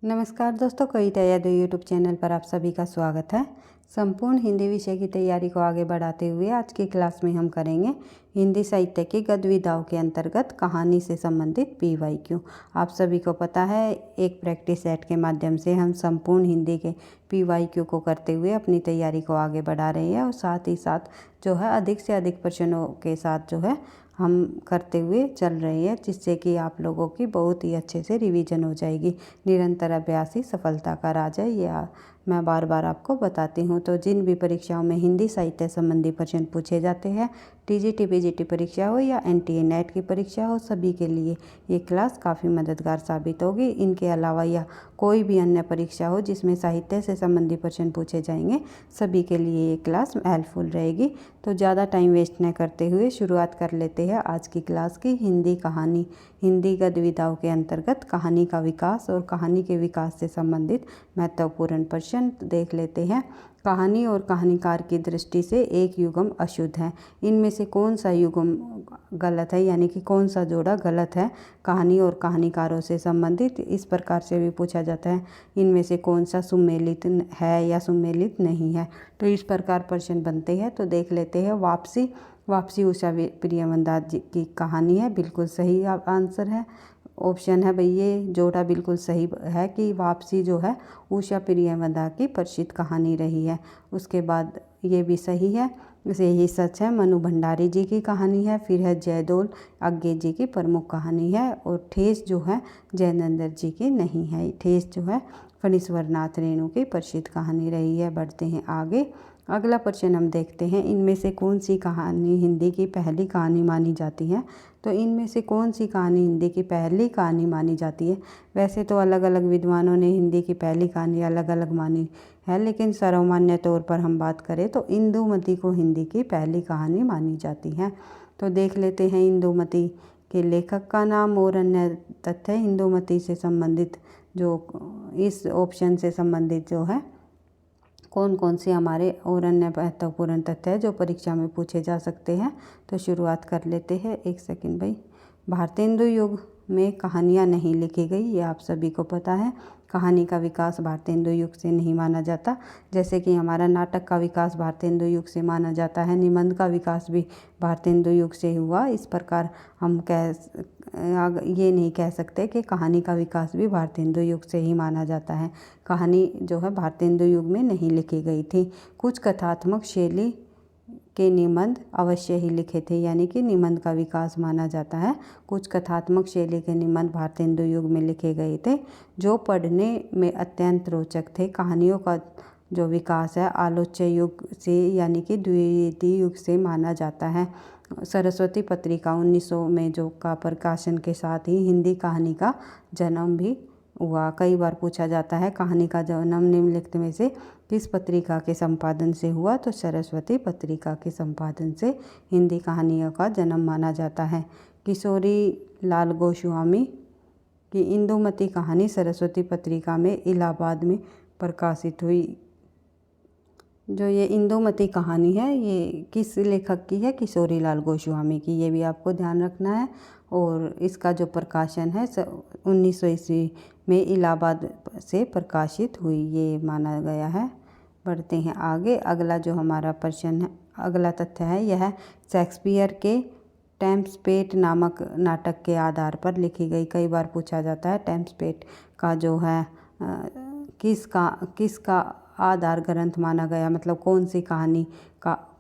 नमस्कार दोस्तों, कविता Yadav YouTube channel पर आप सभी का स्वागत है। संपूर्ण हिंदी विषय की तैयारी को आगे बढ़ाते हुए आज की क्लास में हम करेंगे हिंदी साहित्य की गद्य विधाओं के अंतर्गत कहानी से संबंधित PYQ। आप सभी को पता है, एक प्रैक्टिस सेट के माध्यम से हम संपूर्ण हिंदी के PYQ को करते हुए अपनी तैयारी को आगे बढ़ा रहे हैं और साथ ही साथ जो है अधिक से अधिक प्रश्नों के साथ जो है हम करते हुए चल रहे हैं, जिससे कि आप लोगों की बहुत ही अच्छे से रिवीजन हो जाएगी। निरंतर अभ्यास ही सफलता का राज है, यह मैं बार बार आपको बताती हूँ। तो जिन भी परीक्षाओं में हिंदी साहित्य संबंधी प्रश्न पूछे जाते हैं, TGT PGT परीक्षा हो या NTA नेट की परीक्षा हो, सभी के लिए ये क्लास काफ़ी मददगार साबित होगी। इनके अलावा या कोई भी अन्य परीक्षा हो जिसमें साहित्य से संबंधी प्रश्न पूछे जाएंगे, सभी के लिए ये क्लास हेल्पफुल रहेगी। तो ज़्यादा टाइम वेस्ट न करते हुए शुरुआत कर लेते हैं आज की क्लास की। हिंदी कहानी, हिंदी गद्य विधाओं के अंतर्गत कहानी का विकास और कहानी के विकास से संबंधित महत्वपूर्ण प्रश्न देख लेते हैं। कहानी और कहानीकार की दृष्टि से एक युग्म अशुद्ध है। इनमें से कौन सा युग्म गलत है, यानी कि कौन सा जोड़ा गलत है कहानी और कहानीकारों से संबंधित, इस प्रकार से भी पूछा जाता है। इनमें से कौन सा सुमेलित है या सुमेलित नहीं है, तो इस प्रकार प्रश्न बनते हैं। तो देख लेते हैं। वापसी उषा प्रियवंदा जी की कहानी है, बिल्कुल सही आंसर है। ऑप्शन है भाई, ये जोड़ा बिल्कुल सही है कि वापसी जो है उषा प्रियवंदा की प्रसिद्ध कहानी रही है। उसके बाद ये भी सही है, इसे यही सच है। मनु भंडारी जी की कहानी है। फिर है जयदोल अज्ञे जी की प्रमुख कहानी है। और ठेस जो है जयनंदर जी की नहीं है। ठेस जो है फणीश्वर नाथ रेणु की प्रसिद्ध कहानी रही है। बढ़ते हैं आगे। अगला प्रश्न हम देखते हैं, इनमें से कौन सी कहानी हिंदी की पहली कहानी मानी जाती है। तो इनमें से कौन सी कहानी हिंदी की पहली कहानी मानी जाती है। वैसे तो अलग अलग विद्वानों ने हिंदी की पहली कहानी अलग अलग मानी है, लेकिन सर्वमान्य तौर पर हम बात करें तो इंदुमती को हिंदी की पहली कहानी मानी जाती है। तो देख लेते हैं इंदुमती के लेखक का नाम और अन्य तथ्य। इंदुमती से संबंधित जो इस ऑप्शन से संबंधित जो है कौन कौन से हमारे और अन्य महत्वपूर्ण तथ्य है जो परीक्षा में पूछे जा सकते हैं। तो शुरुआत कर लेते हैं। एक सेकंड भाई। भारतेंदु युग में कहानियाँ नहीं लिखी गई, ये आप सभी को पता है। कहानी का विकास भारतेंदु युग से नहीं माना जाता, जैसे कि हमारा नाटक का विकास भारतेंदु युग से माना जाता है। निबंध का विकास भी भारतेंदु युग से हुआ। इस प्रकार हम ये नहीं कह सकते कि कहानी का विकास भी भारतेंदु युग से ही माना जाता है। कहानी जो है भारतेंदु युग में नहीं लिखी गई थी। कुछ कथात्मक शैली के निबंध अवश्य ही लिखे थे, यानी कि निबंध का विकास माना जाता है। कुछ कथात्मक शैली के निबंध भारतेंदु युग में लिखे गए थे, जो पढ़ने में अत्यंत रोचक थे। कहानियों का जो विकास है आलोच्य युग से, यानी कि द्वितीय युग से माना जाता है। सरस्वती पत्रिका 1900 में जो का प्रकाशन के साथ ही हिंदी कहानी का जन्म भी हुआ। कई बार पूछा जाता है कहानी का जन्म निम्नलिखित में से किस पत्रिका के संपादन से हुआ। तो सरस्वती पत्रिका के संपादन से हिंदी कहानियों का जन्म माना जाता है। किशोरी लाल गोस्वामी की इंदुमती कहानी सरस्वती पत्रिका में इलाहाबाद में प्रकाशित हुई। जो ये इंदुमती कहानी है ये किस लेखक की है? किशोरी लाल गोस्वामी की, ये भी आपको ध्यान रखना है। और इसका जो प्रकाशन है 1900 ईस्वी में इलाहाबाद से प्रकाशित हुई, ये माना गया है। बढ़ते हैं आगे। अगला जो हमारा प्रश्न है, अगला तथ्य है, यह शेक्सपियर के टेम्पस्टेट नामक नाटक के आधार पर लिखी गई। कई बार पूछा जाता है टेम्पस्टेट का जो है किसका आधार ग्रंथ माना गया, मतलब कौन सी कहानी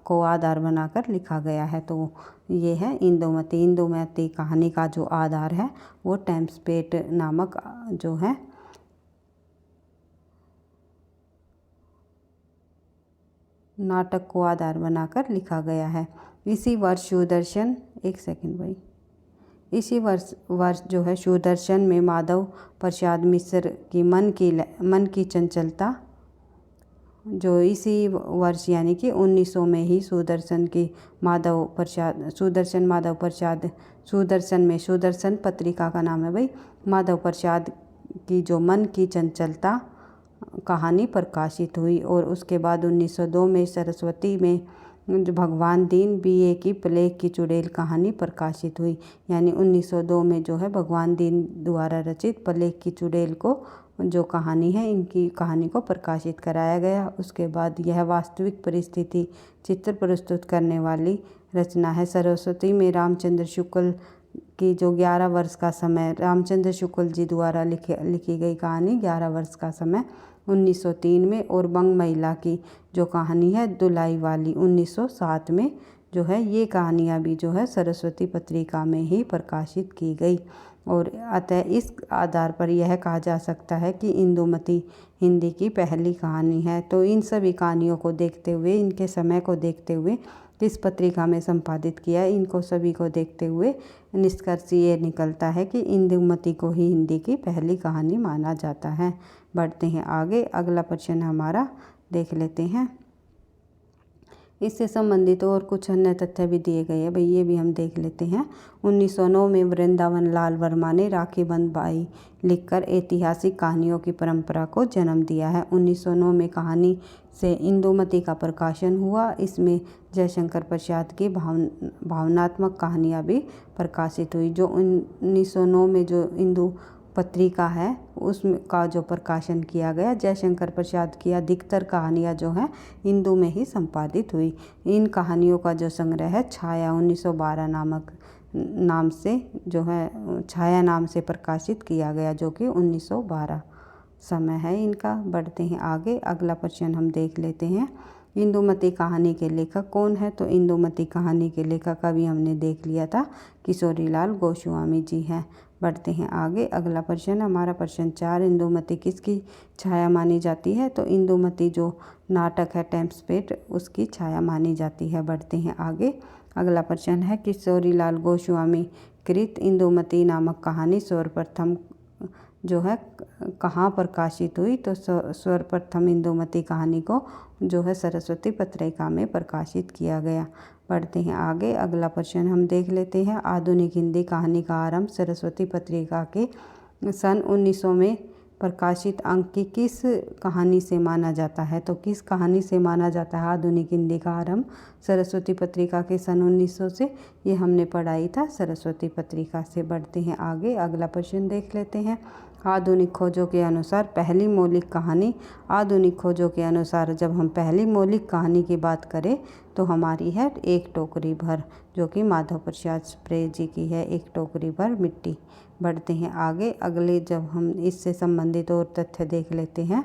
को आधार बनाकर लिखा गया है। तो ये है इंदुमती। इंदुमती कहानी का जो आधार है वो टेम्पस्टेट नामक जो है नाटक को आधार बनाकर लिखा गया है। इसी वर्ष सुदर्शन, एक सेकंड भाई, इसी वर्ष जो है सुदर्शन में माधव प्रसाद मिश्र की मन की चंचलता, जो इसी वर्ष यानी कि 1900 में ही सुदर्शन में सुदर्शन पत्रिका का नाम है भाई, माधव प्रसाद की जो मन की चंचलता कहानी प्रकाशित हुई। और उसके बाद 1902 में सरस्वती में जो भगवान दीन बीए की प्लेग की चुड़ैल कहानी प्रकाशित हुई। यानी 1902 में जो है भगवान दीन द्वारा रचित प्लेग की चुड़ैल को जो कहानी है, इनकी कहानी को प्रकाशित कराया गया। उसके बाद यह वास्तविक परिस्थिति चित्र प्रस्तुत करने वाली रचना है। सरस्वती में रामचंद्र शुक्ल की जो 11 वर्ष का समय, रामचंद्र शुक्ल जी द्वारा लिखी गई कहानी 11 वर्ष का समय 1903 में, और बंग महिला की जो कहानी है दुलाई वाली 1907 में जो है, ये कहानियाँ भी जो है सरस्वती पत्रिका में ही प्रकाशित की गई। और अतः इस आधार पर यह कहा जा सकता है कि इंदुमती हिंदी की पहली कहानी है। तो इन सभी कहानियों को देखते हुए, इनके समय को देखते हुए किस पत्रिका में संपादित किया, इनको सभी को देखते हुए निष्कर्ष ये निकलता है कि इंदुमती को ही हिंदी की पहली कहानी माना जाता है। बढ़ते हैं आगे, अगला प्रश्न हमारा देख लेते हैं। इससे संबंधित और कुछ अन्य तथ्य भी दिए गए हैं भाई, ये भी हम देख लेते हैं। 1909 में वृंदावन लाल वर्मा ने राखी बंद बाई लिखकर ऐतिहासिक कहानियों की परंपरा को जन्म दिया है। 1909 में कहानी से इंदुमती का प्रकाशन हुआ। इसमें जयशंकर प्रसाद की भावनात्मक कहानियाँ भी प्रकाशित हुई। जो 1909 में जो इंदु पत्रिका है उसमें का जो प्रकाशन किया गया, जयशंकर प्रसाद की अधिकतर कहानियाँ जो हैं हिंदू में ही संपादित हुई। इन कहानियों का जो संग्रह है छाया 1912 नाम से जो है, छाया नाम से प्रकाशित किया गया, जो कि 1912 समय है इनका। बढ़ते हैं आगे, अगला प्रश्न हम देख लेते हैं। इंदुमती कहानी के लेखक कौन है? तो इंदुमती कहानी के लेखक अभी हमने देख लिया था, किशोरीलाल गोस्वामी जी हैं। बढ़ते हैं आगे, अगला प्रश्न हमारा प्रश्न 4, इंदुमती किसकी छाया मानी जाती है? तो इंदुमती जो नाटक है टेम्पस्टेट, उसकी छाया मानी जाती है। बढ़ते हैं आगे, अगला प्रश्न है किशोरीलाल गोस्वामी कृत इंदुमती नामक कहानी सर्वप्रथम जो है कहाँ प्रकाशित हुई? तो सर्वप्रथम इंदुमती कहानी को जो है सरस्वती पत्रिका में प्रकाशित किया गया। बढ़ते हैं आगे, अगला प्रश्न हम देख लेते हैं। आधुनिक हिंदी कहानी का आरंभ सरस्वती पत्रिका के सन 1900 में प्रकाशित अंक की किस कहानी से माना जाता है? तो किस कहानी से माना जाता है आधुनिक हिंदी का आरंभ सरस्वती पत्रिका के सन 1900 से? ये हमने पढ़ाई था सरस्वती पत्रिका से। बढ़ते हैं आगे, अगला प्रश्न देख लेते हैं। आधुनिक खोजों के अनुसार पहली मौलिक कहानी, आधुनिक खोजों के अनुसार जब हम पहली मौलिक कहानी की बात करें तो हमारी है एक टोकरी भर, जो कि माधव प्रसाद स्प्रे जी की है, एक टोकरी भर मिट्टी। बढ़ते हैं आगे, अगले जब हम इससे संबंधित और तथ्य देख लेते हैं।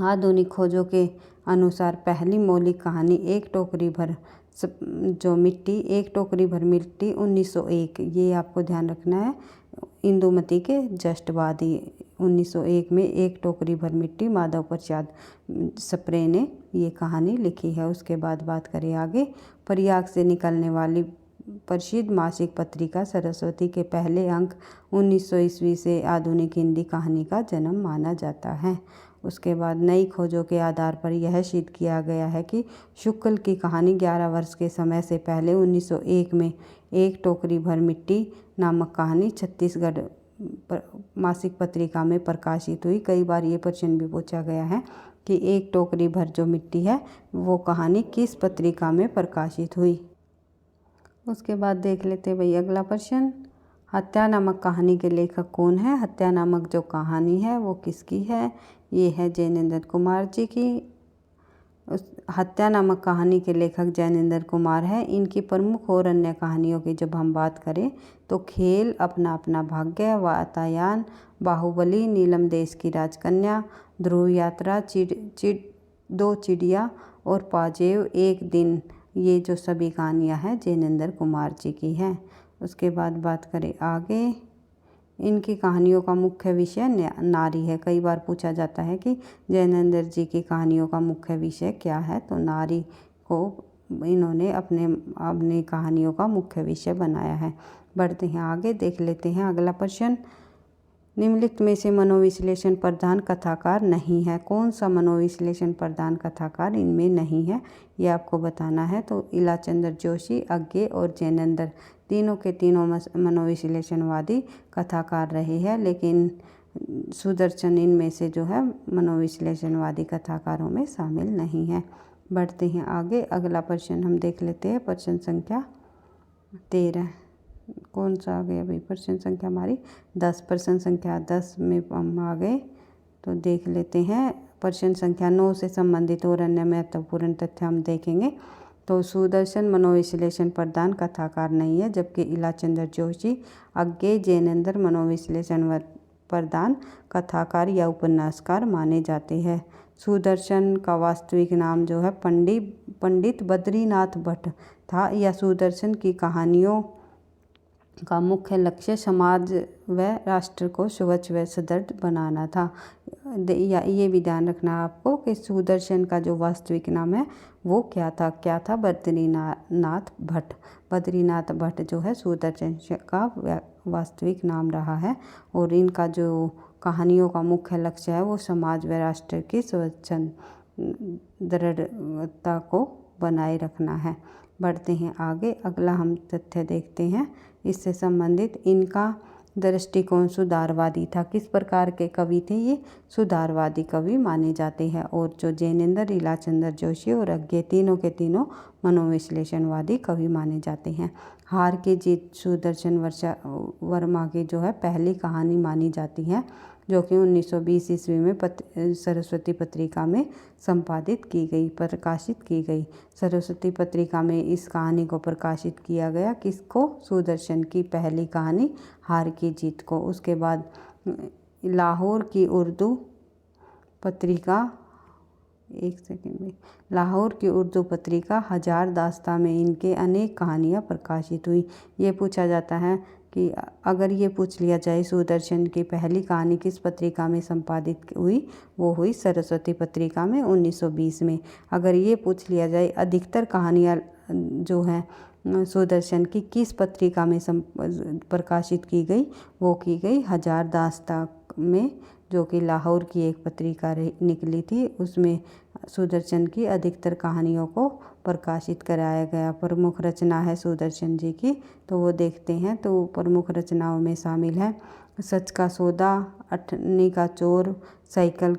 आधुनिक खोजों के अनुसार पहली मौलिक कहानी एक टोकरी भर जो मिट्टी, एक टोकरी भर मिट्टी 1901, ये आपको ध्यान रखना है, इंदुमती के जस्ट बाद ही 1901 में एक टोकरी भर मिट्टी माधव प्रसाद स्प्रे ने ये कहानी लिखी है। उसके बाद बात करें आगे, प्रयाग से निकलने वाली प्रसिद्ध मासिक पत्रिका सरस्वती के पहले अंक 1900 ईस्वी से आधुनिक हिंदी कहानी का जन्म माना जाता है। उसके बाद नई खोजों के आधार पर यह सिद्ध किया गया है कि शुक्ल की कहानी 11 वर्ष के समय से पहले 1901 में एक टोकरी भर मिट्टी नामक कहानी छत्तीसगढ़ मासिक पत्रिका में प्रकाशित हुई। कई बार ये प्रश्न भी पूछा गया है कि एक टोकरी भर जो मिट्टी है वो कहानी किस पत्रिका में प्रकाशित हुई। उसके बाद देख लेते हैं भाई अगला प्रश्न, हत्या नामक कहानी के लेखक कौन है? हत्या नामक जो कहानी है वो किसकी है? ये है जैनेन्द्र कुमार जी की। उस हत्या नामक कहानी के लेखक जैनेन्द्र कुमार है। इनकी प्रमुख और अन्य कहानियों की जब हम बात करें तो खेल, अपना अपना भाग्य, वातायन, बाहुबली, नीलम देश की राजकन्या, ध्रुव यात्रा, दो चिड़िया और पाजेव एक दिन, ये जो सभी कहानियाँ हैं जैनेन्द्र कुमार जी की हैं। उसके बाद बात करें आगे, इनकी कहानियों का मुख्य विषय नारी है। कई बार पूछा जाता है कि जैनेन्द्र जी की कहानियों का मुख्य विषय क्या है? तो नारी को इन्होंने अपनी कहानियों का मुख्य विषय बनाया है। बढ़ते हैं आगे, देख लेते हैं अगला प्रश्न, निम्नलिखित में से मनोविश्लेषण प्रधान कथाकार नहीं है। कौन सा मनोविश्लेषण प्रधान कथाकार इनमें नहीं है, ये आपको बताना है। तो इलाचंद्र जोशी, अज्ञे और जैनेन्द्र तीनों के तीनों मनोविश्लेषणवादी कथाकार रहे हैं, लेकिन सुदर्शन इनमें से जो है मनोविश्लेषणवादी कथाकारों में शामिल नहीं है। बढ़ते हैं आगे। अगला प्रश्न हम देख लेते हैं, प्रश्न संख्या 13। कौन सा आ गया भाई? प्रश्न संख्या हमारी 10। प्रश्न संख्या 10 में हम आ गए, तो देख लेते हैं। प्रश्न संख्या 9 से संबंधित और अन्य महत्वपूर्ण तथ्य हम देखेंगे। तो सुदर्शन मनोविश्लेषण प्रदान कथाकार नहीं है, जबकि इलाचंद्र जोशी अज्ञेय जैनेन्द्र मनोविश्लेषण प्रदान कथाकार या उपन्यासकार माने जाते हैं। सुदर्शन का वास्तविक नाम जो है पंडित बद्रीनाथ भट्ट था। या सुदर्शन की कहानियों का मुख्य लक्ष्य समाज व राष्ट्र को स्वच्छ व सुदृढ़ बनाना था। या ये भी ध्यान रखना आपको कि सुदर्शन का जो वास्तविक नाम है वो क्या था? बद्रीनाथ भट्ट। बद्रीनाथ भट्ट जो है सुदर्शन का वास्तविक नाम रहा है। और इनका जो कहानियों का मुख्य लक्ष्य है वो समाज व राष्ट्र की दृढ़ता को बनाए रखना है। बढ़ते हैं आगे। अगला हम तथ्य देखते हैं, इससे संबंधित इनका दृष्टिकोण सुधारवादी था। किस प्रकार के कवि थे ये? सुधारवादी कवि माने जाते हैं। और जो जैनेन्द्र, इलाचंद्र जोशी और अज्ञेय तीनों के तीनों मनोविश्लेषणवादी कवि माने जाते हैं। हार की जीत सुदर्शन वर्मा की जो है पहली कहानी मानी जाती है, जो कि 1920 ईस्वी में सरस्वती पत्रिका में प्रकाशित की गई। सरस्वती पत्रिका में इस कहानी को प्रकाशित किया गया। किसको? सुदर्शन की पहली कहानी हार की जीत को। उसके बाद लाहौर की उर्दू पत्रिका हजार दास्तां में इनके अनेक कहानियाँ प्रकाशित हुई। ये पूछा जाता है कि अगर ये पूछ लिया जाए सुदर्शन की पहली कहानी किस पत्रिका में संपादित हुई, वो हुई सरस्वती पत्रिका में 1920 में। अगर ये पूछ लिया जाए अधिकतर कहानियाँ जो हैं सुदर्शन की किस पत्रिका में प्रकाशित की गई, वो की गई हजार दास्तां में, जो कि लाहौर की एक पत्रिका निकली थी। उसमें सुदर्शन की अधिकतर कहानियों को प्रकाशित कराया गया। प्रमुख रचना है सुदर्शन जी की, तो वो देखते हैं। तो प्रमुख रचनाओं में शामिल है सच का सौदा, अठन्नी का चोर, साइकिल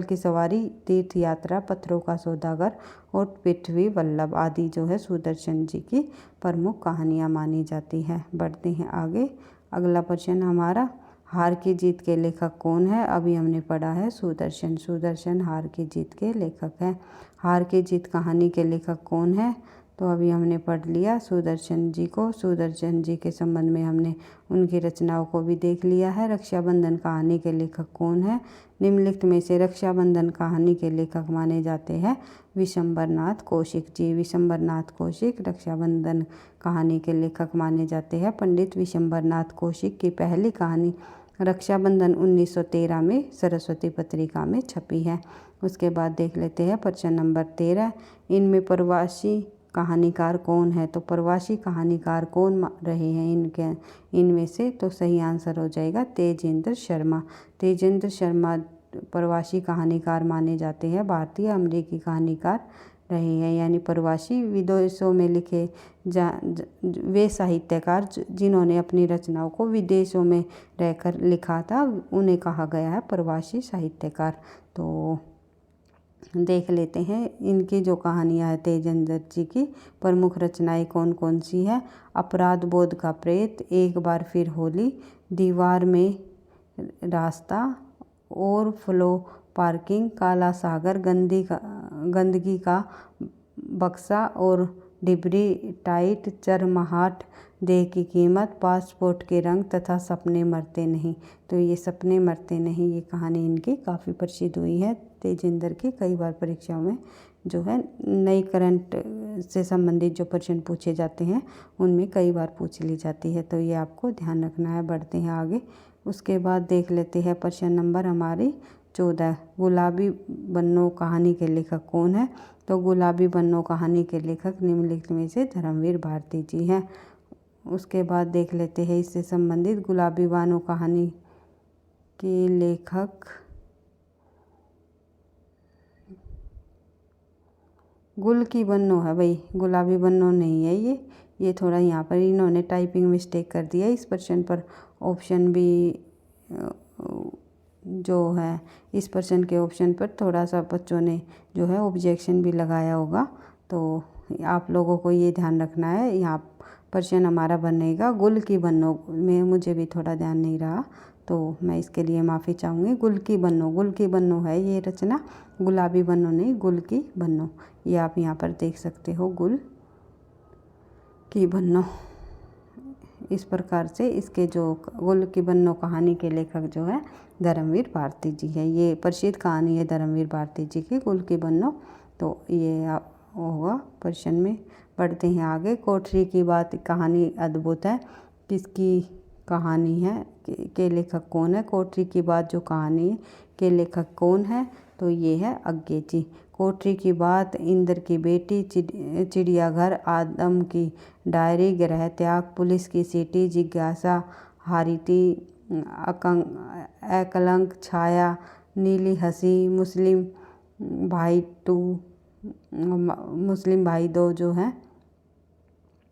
की सवारी, तीर्थ यात्रा, पत्थरों का सौदागर और पृथ्वी वल्लभ आदि जो है सुदर्शन जी की प्रमुख कहानियाँ मानी जाती है। बढ़ते हैं आगे। अगला प्रश्न हमारा, हार की जीत के लेखक कौन है? अभी हमने पढ़ा है सुदर्शन हार की जीत के लेखक हैं। हार की जीत कहानी के लेखक कौन है? तो अभी हमने पढ़ लिया सुदर्शन जी को। सुदर्शन जी के संबंध में हमने उनकी रचनाओं को भी देख लिया है। रक्षाबंधन कहानी के लेखक कौन है? निम्नलिखित में से रक्षाबंधन कहानी के लेखक माने जाते हैं विशंबरनाथ कौशिक जी। विशंबरनाथ कौशिक रक्षाबंधन कहानी के लेखक माने जाते हैं। पंडित विशंबरनाथ कौशिक की पहली कहानी रक्षाबंधन 1913 में सरस्वती पत्रिका में छपी है। उसके बाद देख लेते हैं प्रश्न नंबर 13, इनमें प्रवासी कहानीकार कौन है? तो प्रवासी कहानीकार कौन रहे हैं इनमें से? तो सही आंसर हो जाएगा तेजेंद्र शर्मा। तेजेंद्र शर्मा प्रवासी कहानीकार माने जाते हैं। भारतीय अमेरिकी कहानीकार रहे हैं, यानी प्रवासी विदेशों में लिखे वे साहित्यकार जिन्होंने अपनी रचनाओं को विदेशों में रहकर लिखा था, उन्हें कहा गया है प्रवासी साहित्यकार। तो देख लेते हैं इनकी जो कहानियाँ है तेजेंद्र जी की प्रमुख रचनाएं कौन कौन सी है। अपराध बोध का प्रेत, एक बार फिर होली, दीवार में रास्ता, और फ्लो पार्किंग, काला सागर, गंदगी का बक्सा और डिबरी टाइट, चरमहाट, देह की कीमत, पासपोर्ट के रंग तथा सपने मरते नहीं। तो ये सपने मरते नहीं ये कहानी इनकी काफ़ी प्रसिद्ध हुई है तेजेंद्र की। कई बार परीक्षाओं में जो है नई करंट से संबंधित जो प्रश्न पूछे जाते हैं उनमें कई बार पूछ ली जाती है, तो ये आपको ध्यान रखना है। बढ़ते हैं आगे। उसके बाद देख लेते हैं प्रश्न नंबर हमारी 14, गुलाबी बन्नो कहानी के लेखक कौन है? तो गुलाबी बन्नो कहानी के लेखक निम्नलिखित में से धर्मवीर भारती जी हैं। उसके बाद देख लेते हैं इससे संबंधित गुलाबी बानो कहानी के लेखक गुल की बन्नो है भाई, गुलाबी बन्नो नहीं है ये थोड़ा यहाँ पर इन्होंने टाइपिंग मिस्टेक कर दिया इस प्रश्न पर। ऑप्शन भी जो है इस प्रश्न के ऑप्शन पर थोड़ा सा बच्चों ने जो है ऑब्जेक्शन भी लगाया होगा, तो आप लोगों को ये ध्यान रखना है। यहाँ प्रश्न हमारा बनेगा गुल की बन्नो में, मुझे भी थोड़ा ध्यान नहीं रहा तो मैं इसके लिए माफ़ी चाहूँगी। गुल की बन्नो है ये रचना, गुलाबी बन्नो नहीं, गुल की बन्नो। ये आप यहाँ पर देख सकते हो, गुल की बन्नो। इस प्रकार से इसके जो गुल की बन्नो कहानी के लेखक जो है धर्मवीर भारती जी है। ये प्रसिद्ध कहानी है धर्मवीर भारती जी की, गुल की बन्नो। तो ये होगा प्रश्न में। पढ़ते हैं आगे। कोठरी की बात कहानी अद्भुत है, किसकी कहानी है, के लेखक कौन है? कोठरी की बात जो कहानी के लेखक कौन है? तो ये है अज्ञे जी। कोठरी की बात, इंद्र की बेटी, चिड़ियाघर, आदम की डायरी, ग्रह त्याग, पुलिस की सीटी, जिज्ञासा, हारिती, एकलंक, छाया, नीली हंसी, मुस्लिम भाई दो जो है,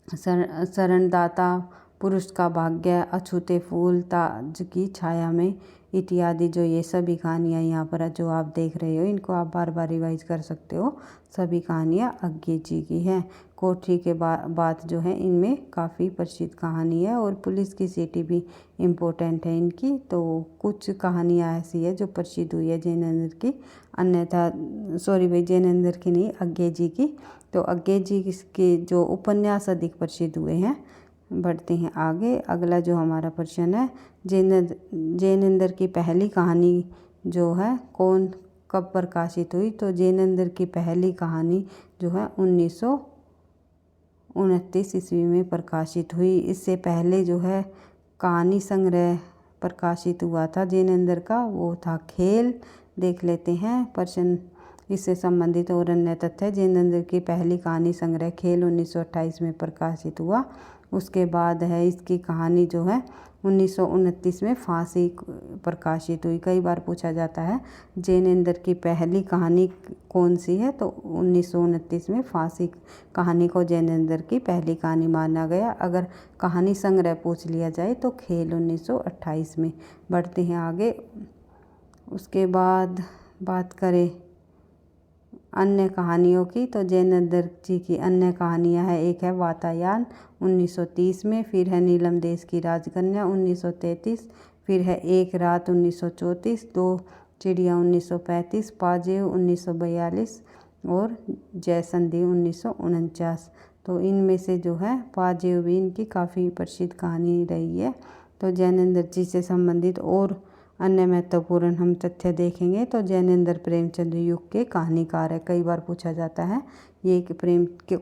शरणदाता, पुरुष का भाग्य, अछूते फूल, ताज की छाया में इत्यादि। जो ये सभी कहानियाँ यहाँ पर जो आप देख रहे हो, इनको आप बार बार रिवाइज कर सकते हो। सभी कहानियाँ अज्ञे जी की हैं। कोठरी के बात जो है इनमें काफ़ी प्रसिद्ध कहानी है, और पुलिस की सीटी भी इम्पोर्टेंट है इनकी। तो कुछ कहानियाँ ऐसी है जो प्रसिद्ध हुई है जैनेंद्र की, अन्यथा जैनेंद्र की नहीं, अज्ञे जी की। तो अज्ञे जी के जो उपन्यास अधिक प्रसिद्ध हुए हैं। बढ़ते हैं आगे। अगला जो हमारा प्रश्न है, जैनेंद्र की पहली कहानी जो है कब प्रकाशित हुई? तो जैनेंद्र की पहली कहानी जो है 1929 ईस्वी में प्रकाशित हुई। इससे पहले जो है कहानी संग्रह प्रकाशित हुआ था जैनेंद्र का, वो था खेल। देख लेते हैं प्रश्न इससे संबंधित और अन्य तथ्य। जैनेंद्र की पहली कहानी संग्रह खेल 1928 में प्रकाशित हुआ। उसके बाद है इसकी कहानी जो है 1929 में फांसी प्रकाशित हुई। कई बार पूछा जाता है जैनेंद्र की पहली कहानी कौन सी है, तो 1929 में फांसी कहानी को जैनेंद्र की पहली कहानी माना गया। अगर कहानी संग्रह पूछ लिया जाए तो खेल 1928 में। बढ़ते हैं आगे। उसके बाद बात करें अन्य कहानियों की, तो जैनेंद्र जी की अन्य कहानियां हैं। एक है वातायन 1930 में, फिर है नीलम देश की राजकन्या 1933, फिर है एक रात 1934, दो चिड़िया 1935, पाजेव 1942 और जयसंधि 1949। तो इनमें से जो है पाजेव भी इनकी काफ़ी प्रसिद्ध कहानी रही है। तो जैनेंद्र जी से संबंधित और अन्य महत्वपूर्ण हम तथ्य देखेंगे। तो जैनेंद्र प्रेमचंद युग के कहानीकार है। कई बार पूछा जाता है ये कि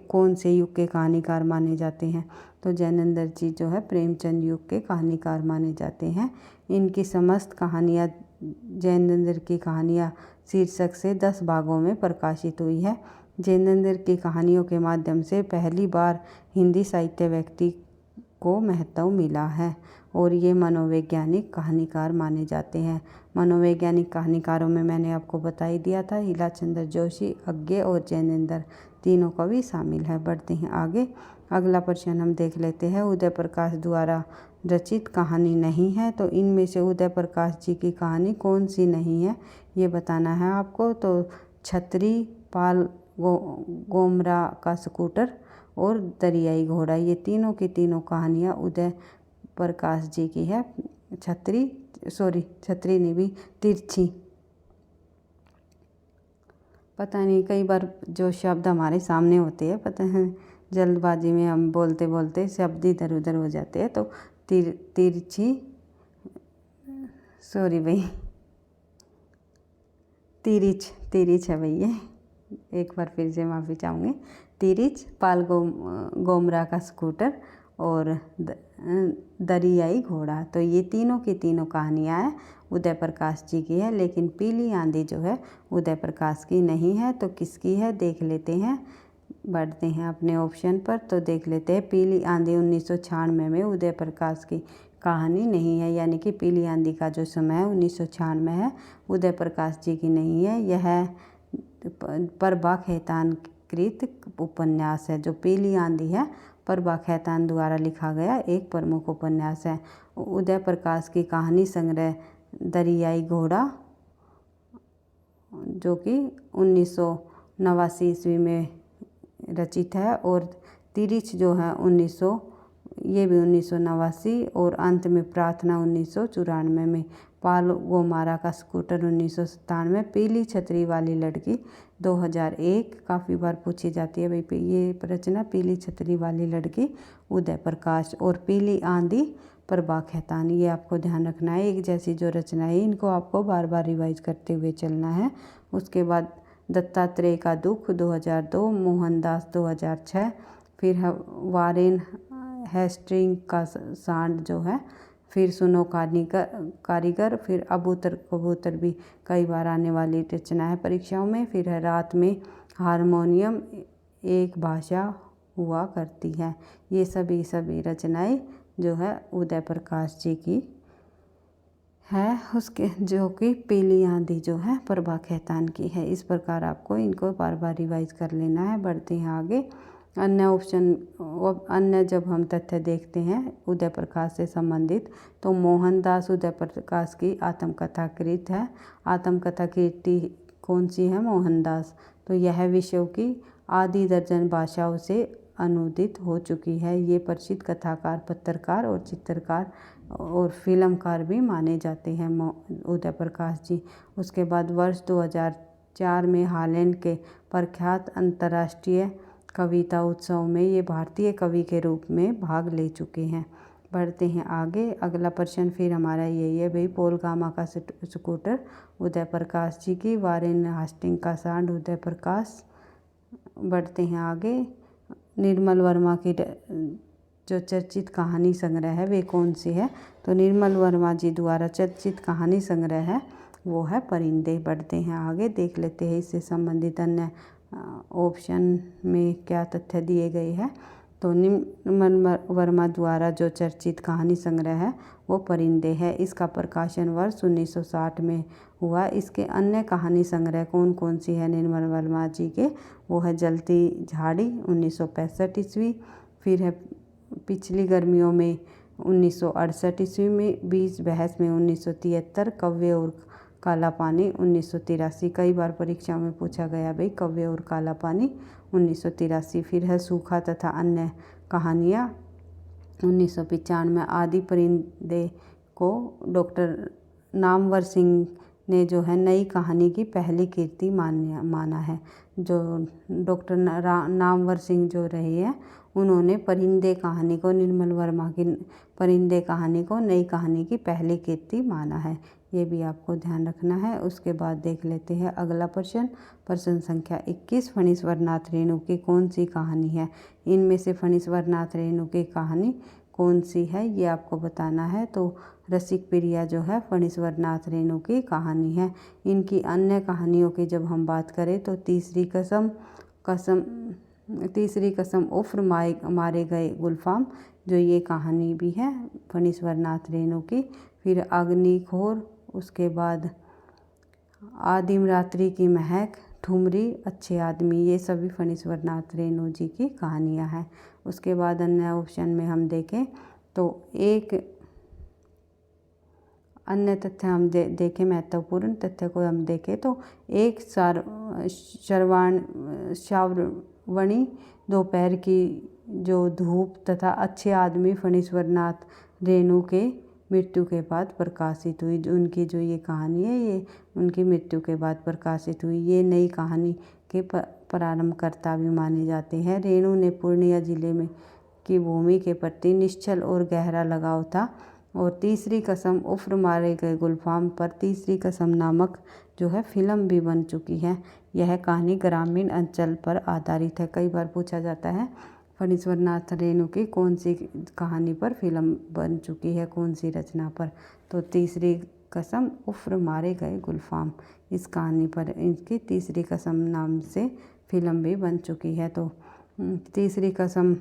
कौन से युग के कहानीकार माने जाते हैं, तो जैनेंद्र जी जो है प्रेमचंद युग के कहानीकार माने जाते हैं। इनकी समस्त कहानियाँ, जैनेंद्र की कहानियाँ शीर्षक से 10 भागों में प्रकाशित हुई है। जैनेंद्र की कहानियों के माध्यम से पहली बार हिंदी साहित्य व्यक्ति को महत्व मिला है, और ये मनोवैज्ञानिक कहानीकार माने जाते हैं। मनोवैज्ञानिक कहानीकारों में मैंने आपको बता ही दिया था, हीलाचंद्र जोशी, अज्ञे और जैनेंद्र तीनों का भी शामिल है। बढ़ते हैं आगे। अगला प्रश्न हम देख लेते हैं। उदय प्रकाश द्वारा रचित कहानी नहीं है, तो इनमें से उदय प्रकाश जी की कहानी कौन सी नहीं है, ये बताना है आपको। तो छतरी, पाल गोमरा का स्कूटर और दरियाई घोड़ा, ये तीनों की तीनों कहानियाँ उदय प्रकाश जी की है। छतरी नहीं भी, तिरछी। पता नहीं कई बार जो शब्द हमारे सामने होते हैं, पता है जल्दबाजी में हम बोलते बोलते शब्द इधर उधर हो जाते हैं। तो तिरछी तिरिच है भैया, एक बार फिर से माफ़ी चाहूँगी। तिरिच, पाल गोमरा का स्कूटर और दरियाई घोड़ा, तो ये तीनों की तीनों कहानियाँ हैं उदय प्रकाश जी की है। लेकिन पीली आंधी जो है उदय प्रकाश की नहीं है, तो किसकी है देख लेते हैं। बढ़ते हैं अपने ऑप्शन पर, तो देख लेते हैं पीली आंधी 1996 में उदय प्रकाश की कहानी नहीं है, यानी कि पीली आंधी का जो समय है 1996 है, उदय प्रकाश जी की नहीं है। यह प्रभा खेतान कृत उपन्यास है। जो पीली आंधी है प्रभा खेतान द्वारा लिखा गया एक प्रमुख उपन्यास है। उदय प्रकाश की कहानी संग्रह दरियाई घोड़ा जो कि 1989 ईस्वी में रचित है, और तिरिच जो है ये भी 1989, और अंत में प्रार्थना 1994 में। पाल गोमारा का स्कूटर 1997, पीली छतरी वाली लड़की 2001, काफ़ी बार पूछी जाती है भाई ये रचना पीली छतरी वाली लड़की उदय प्रकाश, और पीली आंधी प्रभा खेतान। ये आपको ध्यान रखना है, एक जैसी जो रचना है इनको आपको बार बार रिवाइज करते हुए चलना है। उसके बाद दत्तात्रेय का दुख 2002, मोहनदास 2006, फिर है वारेन हेस्टिंग का सांड जो है, फिर सुनो कारीगर, फिर अबूतर कबूतर भी कई बार आने वाली रचना है परीक्षाओं में, फिर है रात में हारमोनियम एक भाषा हुआ करती है। ये सभी रचनाएं जो है उदय प्रकाश जी की है, उसके जो कि पीली आंधी जो है प्रभा खेतान की है। इस प्रकार आपको इनको बार बार रिवाइज कर लेना है। बढ़ते हैं आगे। अन्य जब हम तथ्य देखते हैं उदय प्रकाश से संबंधित, तो मोहनदास उदय प्रकाश की आत्मकथा कृत है। आत्मकथा कीर्ति कौन सी है? मोहनदास। तो यह विश्व की आधी दर्जन भाषाओं से अनुदित हो चुकी है। ये प्रसिद्ध कथाकार, पत्रकार और चित्रकार और फिल्मकार भी माने जाते हैं उदय प्रकाश जी। उसके बाद वर्ष 2004 में हालैंड के प्रख्यात अंतर्राष्ट्रीय कविता उत्सव में ये भारतीय कवि के रूप में भाग ले चुके हैं। बढ़ते हैं आगे। अगला प्रश्न फिर हमारा यही है भाई, पोल गामा का स्कूटर उदय प्रकाश जी की, वारेन हेस्टिंग का सांड उदय प्रकाश। बढ़ते हैं आगे। निर्मल वर्मा की जो चर्चित कहानी संग्रह है वे कौन सी है? तो निर्मल वर्मा जी द्वारा चर्चित कहानी संग्रह है वो है परिंदे। बढ़ते हैं आगे, देख लेते हैं इससे संबंधित अन्य ऑप्शन में क्या तथ्य दिए गए हैं। तो निर्मल वर्मा द्वारा जो चर्चित कहानी संग्रह है वो परिंदे है। इसका प्रकाशन वर्ष 1960 में हुआ। इसके अन्य कहानी संग्रह कौन कौन सी है निर्मल वर्मा जी के? वो है जलती झाड़ी 1965 ईस्वी, फिर है पिछली गर्मियों में 1968 ईस्वी में, 20 बहस में 1973, कव्य और काला पानी 1983। कई बार परीक्षा में पूछा गया भाई कव्य और काला पानी 1983। फिर है सूखा तथा अन्य कहानियाँ 1995। आदि परिंदे को डॉक्टर नामवर सिंह ने जो है नई कहानी की पहली कृति माना है। जो डॉक्टर नामवर सिंह जो रहे हैं उन्होंने परिंदे कहानी को, निर्मल वर्मा की परिंदे कहानी को नई कहानी की पहली कृति माना है। ये भी आपको ध्यान रखना है। उसके बाद देख लेते हैं अगला प्रश्न, प्रश्न संख्या 21। फणीश्वर नाथ रेणु की कौन सी कहानी है? इनमें से फणीश्वर नाथ रेणु की कहानी कौन सी है ये आपको बताना है। तो रसिक प्रिया जो है फणीश्वर नाथ रेणु की कहानी है। इनकी अन्य कहानियों की जब हम बात करें तो तीसरी कसम उफ्र मारे गए गुलफाम जो ये कहानी भी है फणीश्वर नाथ रेणु की। फिर अग्निखोर, उसके बाद आदिम रात्रि की महक, ठुमरी, अच्छे आदमी, ये सभी फणीश्वर नाथ रेणु जी की कहानियाँ हैं। उसके बाद अन्य ऑप्शन में हम देखें तो एक अन्य तथ्य हम देखें, महत्वपूर्ण तथ्य को हम देखें तो एक श्रावणी दोपहर की जो धूप तथा अच्छे आदमी फणीश्वर नाथ रेणु के मृत्यु के बाद प्रकाशित हुई। उनकी जो ये कहानी है ये उनकी मृत्यु के बाद प्रकाशित हुई। ये नई कहानी के प्रारंभकर्ता भी माने जाते हैं। रेणु ने पूर्णिया जिले में की भूमि के प्रति निश्चल और गहरा लगाव था। और तीसरी कसम उफ्र मारे गए गुलफाम पर तीसरी कसम नामक जो है फिल्म भी बन चुकी है। यह कहानी ग्रामीण अंचल पर आधारित है। कई बार पूछा जाता है फणीश्वर नाथ रेणु की कौन सी कहानी पर फिल्म बन चुकी है, कौन सी रचना पर? तो तीसरी कसम उफ्र मारे गए गुलफाम, इस कहानी पर इनकी तीसरी कसम नाम से फिल्म भी बन चुकी है। तो तीसरी कसम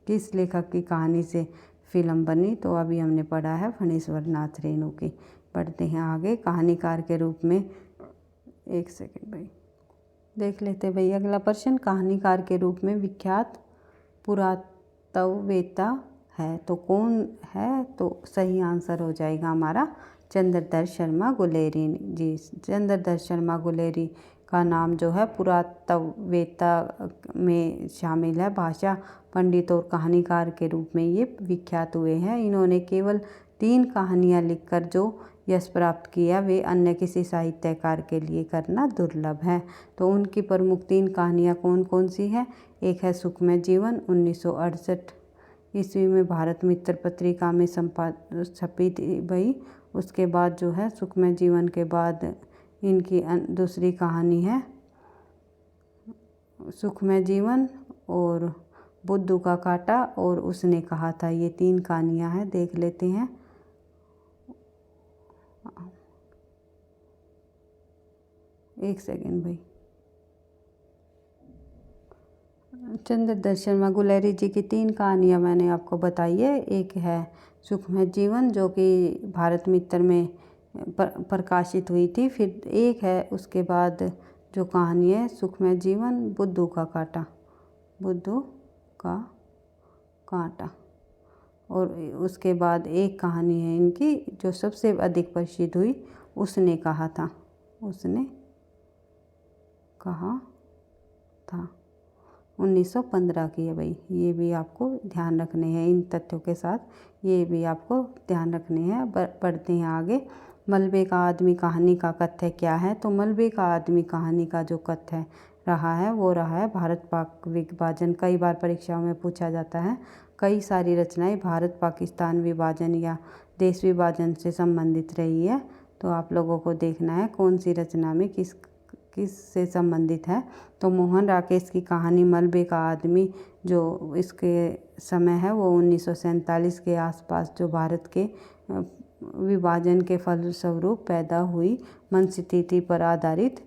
किस लेखक की कहानी से फिल्म बनी? तो अभी हमने पढ़ा है फणीश्वर नाथ रेणु की। पढ़ते हैं आगे। कहानीकार के रूप में, एक सेकंड भाई देख लेते भाई अगला प्रश्न, कहानीकार के रूप में विख्यात पुरातत्ववेत्ता है तो कौन है? तो सही आंसर हो जाएगा हमारा चंद्रधर शर्मा गुलेरी जी। चंद्रधर शर्मा गुलेरी का नाम जो है पुरातत्ववेत्ता में शामिल है। भाषा पंडित और कहानीकार के रूप में ये विख्यात हुए हैं। इन्होंने केवल 3 कहानियाँ लिखकर जो यश प्राप्त किया वे अन्य किसी साहित्यकार के लिए करना दुर्लभ है। तो उनकी प्रमुख 3 कहानियाँ कौन कौन सी हैं? एक है सुखमय जीवन 1968 ईस्वी में भारत मित्र पत्रिका में छपी गई। उसके बाद जो है सुखमय जीवन के बाद इनकी दूसरी कहानी है सुखमय जीवन और बुद्धू का कांटा और उसने कहा था। ये 3 कहानियाँ हैं, देख लेते हैं। एक सेकेंड भाई। चंद्रधर शर्मा गुलेरी जी की 3 कहानियाँ मैंने आपको बताई है। एक है सुखमय जीवन जो कि भारत मित्र में प्रकाशित हुई थी। फिर एक है उसके बाद जो कहानी है सुखमय जीवन बुद्धू का कांटा, बुद्धू का कांटा। और उसके बाद एक कहानी है इनकी जो सबसे अधिक प्रसिद्ध हुई, उसने कहा था, उसने कहा था 1915 की है भाई। ये भी आपको ध्यान रखने हैं, इन तथ्यों के साथ ये भी आपको ध्यान रखने हैं। बढ़ते हैं आगे। मलबे का आदमी कहानी का कथ्य क्या है? तो मलबे का आदमी कहानी का जो कथ्य रहा है वो रहा है भारत पाक विभाजन। कई बार परीक्षाओं में पूछा जाता है। कई सारी रचनाएं भारत पाकिस्तान विभाजन या देश विभाजन से संबंधित रही है। तो आप लोगों को देखना है कौन सी रचना में किस से संबंधित है। तो मोहन राकेश की कहानी मलबे का आदमी जो इसके समय है वो 1947 के आसपास जो भारत के विभाजन के फलस्वरूप पैदा हुई मनस्थिति पर आधारित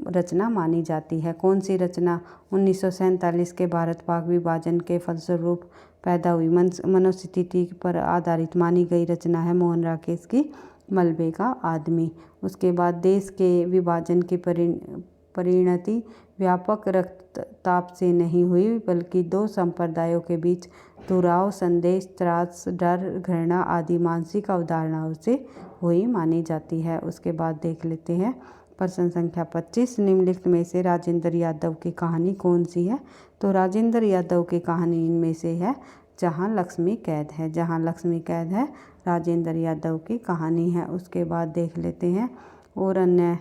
रचना मानी जाती है। कौन सी रचना 1947 के भारत पाक विभाजन के फलस्वरूप पैदा हुई मनोस्थिति पर आधारित मानी गई रचना है मोहन राकेश की मलबे का आदमी। उसके बाद देश के विभाजन की परिणति व्यापक रक्तचाप से नहीं हुई बल्कि 2 संप्रदायों के बीच दुराव, संदेश, त्रास, डर, घृणा आदि मानसिक अवधारणाओं से हुई मानी जाती है। उसके बाद देख लेते हैं प्रश्न संख्या 25। निम्नलिखित में से राजेंद्र यादव की कहानी कौन सी है? तो राजेंद्र यादव की कहानी इनमें से है जहाँ लक्ष्मी कैद है। जहाँ लक्ष्मी कैद है राजेंद्र यादव की कहानी है। उसके बाद देख लेते हैं और अन्य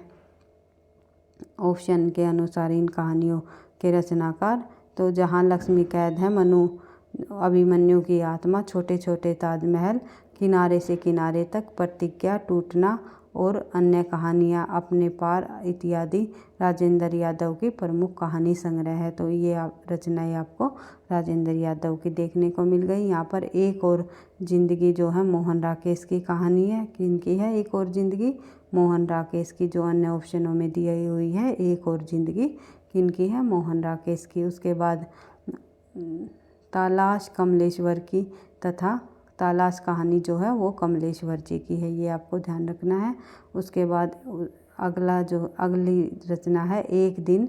ऑप्शन के अनुसार इन कहानियों के रचनाकार। तो जहाँ लक्ष्मी कैद है अभिमन्यु की आत्मा, छोटे छोटे ताजमहल, किनारे से किनारे तक, प्रतिज्ञा टूटना और अन्य कहानियाँ, अपने पार इत्यादि राजेंद्र यादव की प्रमुख कहानी संग्रह है। तो ये रचनाएं आपको राजेंद्र यादव की देखने को मिल गई। यहाँ पर एक और ज़िंदगी जो है मोहन राकेश की कहानी है। किनकी है एक और ज़िंदगी? मोहन राकेश की, जो अन्य ऑप्शनों में दी हुई है। एक और ज़िंदगी किनकी है? मोहन राकेश की। उसके बाद तालाश कमलेश्वर की तथा तालाश कहानी जो है वो कमलेश्वर जी की है। ये आपको ध्यान रखना है। उसके बाद अगली रचना है एक दिन,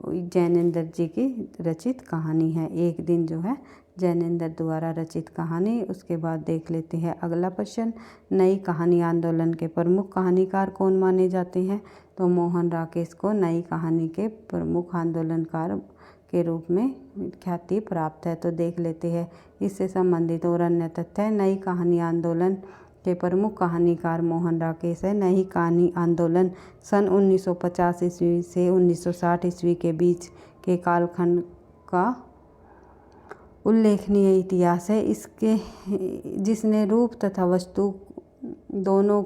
जैनेन्द्र जी की रचित कहानी है। एक दिन जो है जैनेन्द्र द्वारा रचित कहानी। उसके बाद देख लेते हैं अगला प्रश्न। नई कहानी आंदोलन के प्रमुख कहानीकार कौन माने जाते हैं? तो मोहन राकेश को नई कहानी के प्रमुख आंदोलनकार के रूप में ख्याति प्राप्त है। तो देख लेते हैं इससे संबंधित और अन्य तथ्य। नई कहानी आंदोलन के प्रमुख कहानीकार मोहन राकेश है। नई कहानी आंदोलन सन 1950 ईस्वी से 1960 ईस्वी के बीच के कालखंड का उल्लेखनीय इतिहास है। इसके जिसने रूप तथा वस्तु दोनों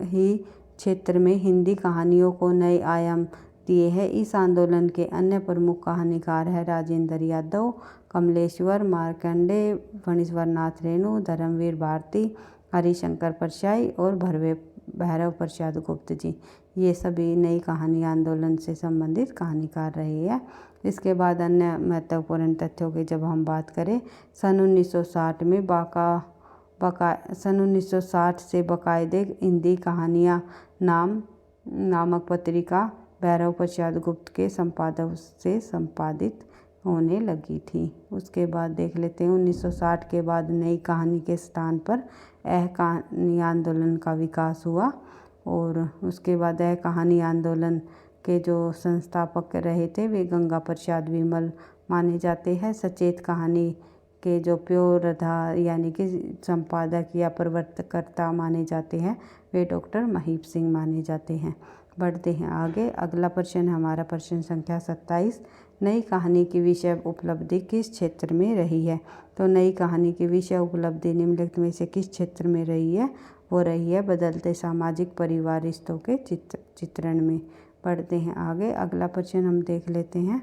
ही क्षेत्र में हिंदी कहानियों को नए आयाम दिए हैं। इस आंदोलन के अन्य प्रमुख कहानीकार हैं राजेंद्र यादव, कमलेश्वर, मार्कंडेय, फणीश्वर नाथ रेणु, धर्मवीर भारती, हरिशंकर परशाई और भैरव प्रसाद गुप्त जी। ये सभी नई कहानी आंदोलन से संबंधित कहानीकार रहे हैं। इसके बाद अन्य महत्वपूर्ण तथ्यों की जब हम बात करें, सन 1960 में सन 1960 से बाकायदे हिंदी कहानियाँ नामक पत्रिका भैरव प्रसाद गुप्त के संपादक से संपादित होने लगी थी। उसके बाद देख लेते हैं 1960 के बाद नई कहानी के स्थान पर कहानी आंदोलन का विकास हुआ। और उसके बाद कहानी आंदोलन के जो संस्थापक रहे थे वे गंगा प्रसाद विमल माने जाते हैं। सचेत कहानी के जो प्योरधा यानी कि संपादक या प्रवर्तकर्ता माने जाते हैं वे डॉक्टर महीप सिंह माने जाते हैं। बढ़ते हैं आगे। अगला प्रश्न हमारा प्रश्न संख्या 27। नई कहानी की विषय उपलब्धि किस क्षेत्र में रही है? तो नई कहानी की विषय उपलब्धि निम्नलिखित में से किस क्षेत्र में रही है? वो रही है बदलते सामाजिक परिवार रिश्तों के चित्रण में। बढ़ते हैं आगे। अगला प्रश्न हम देख लेते हैं,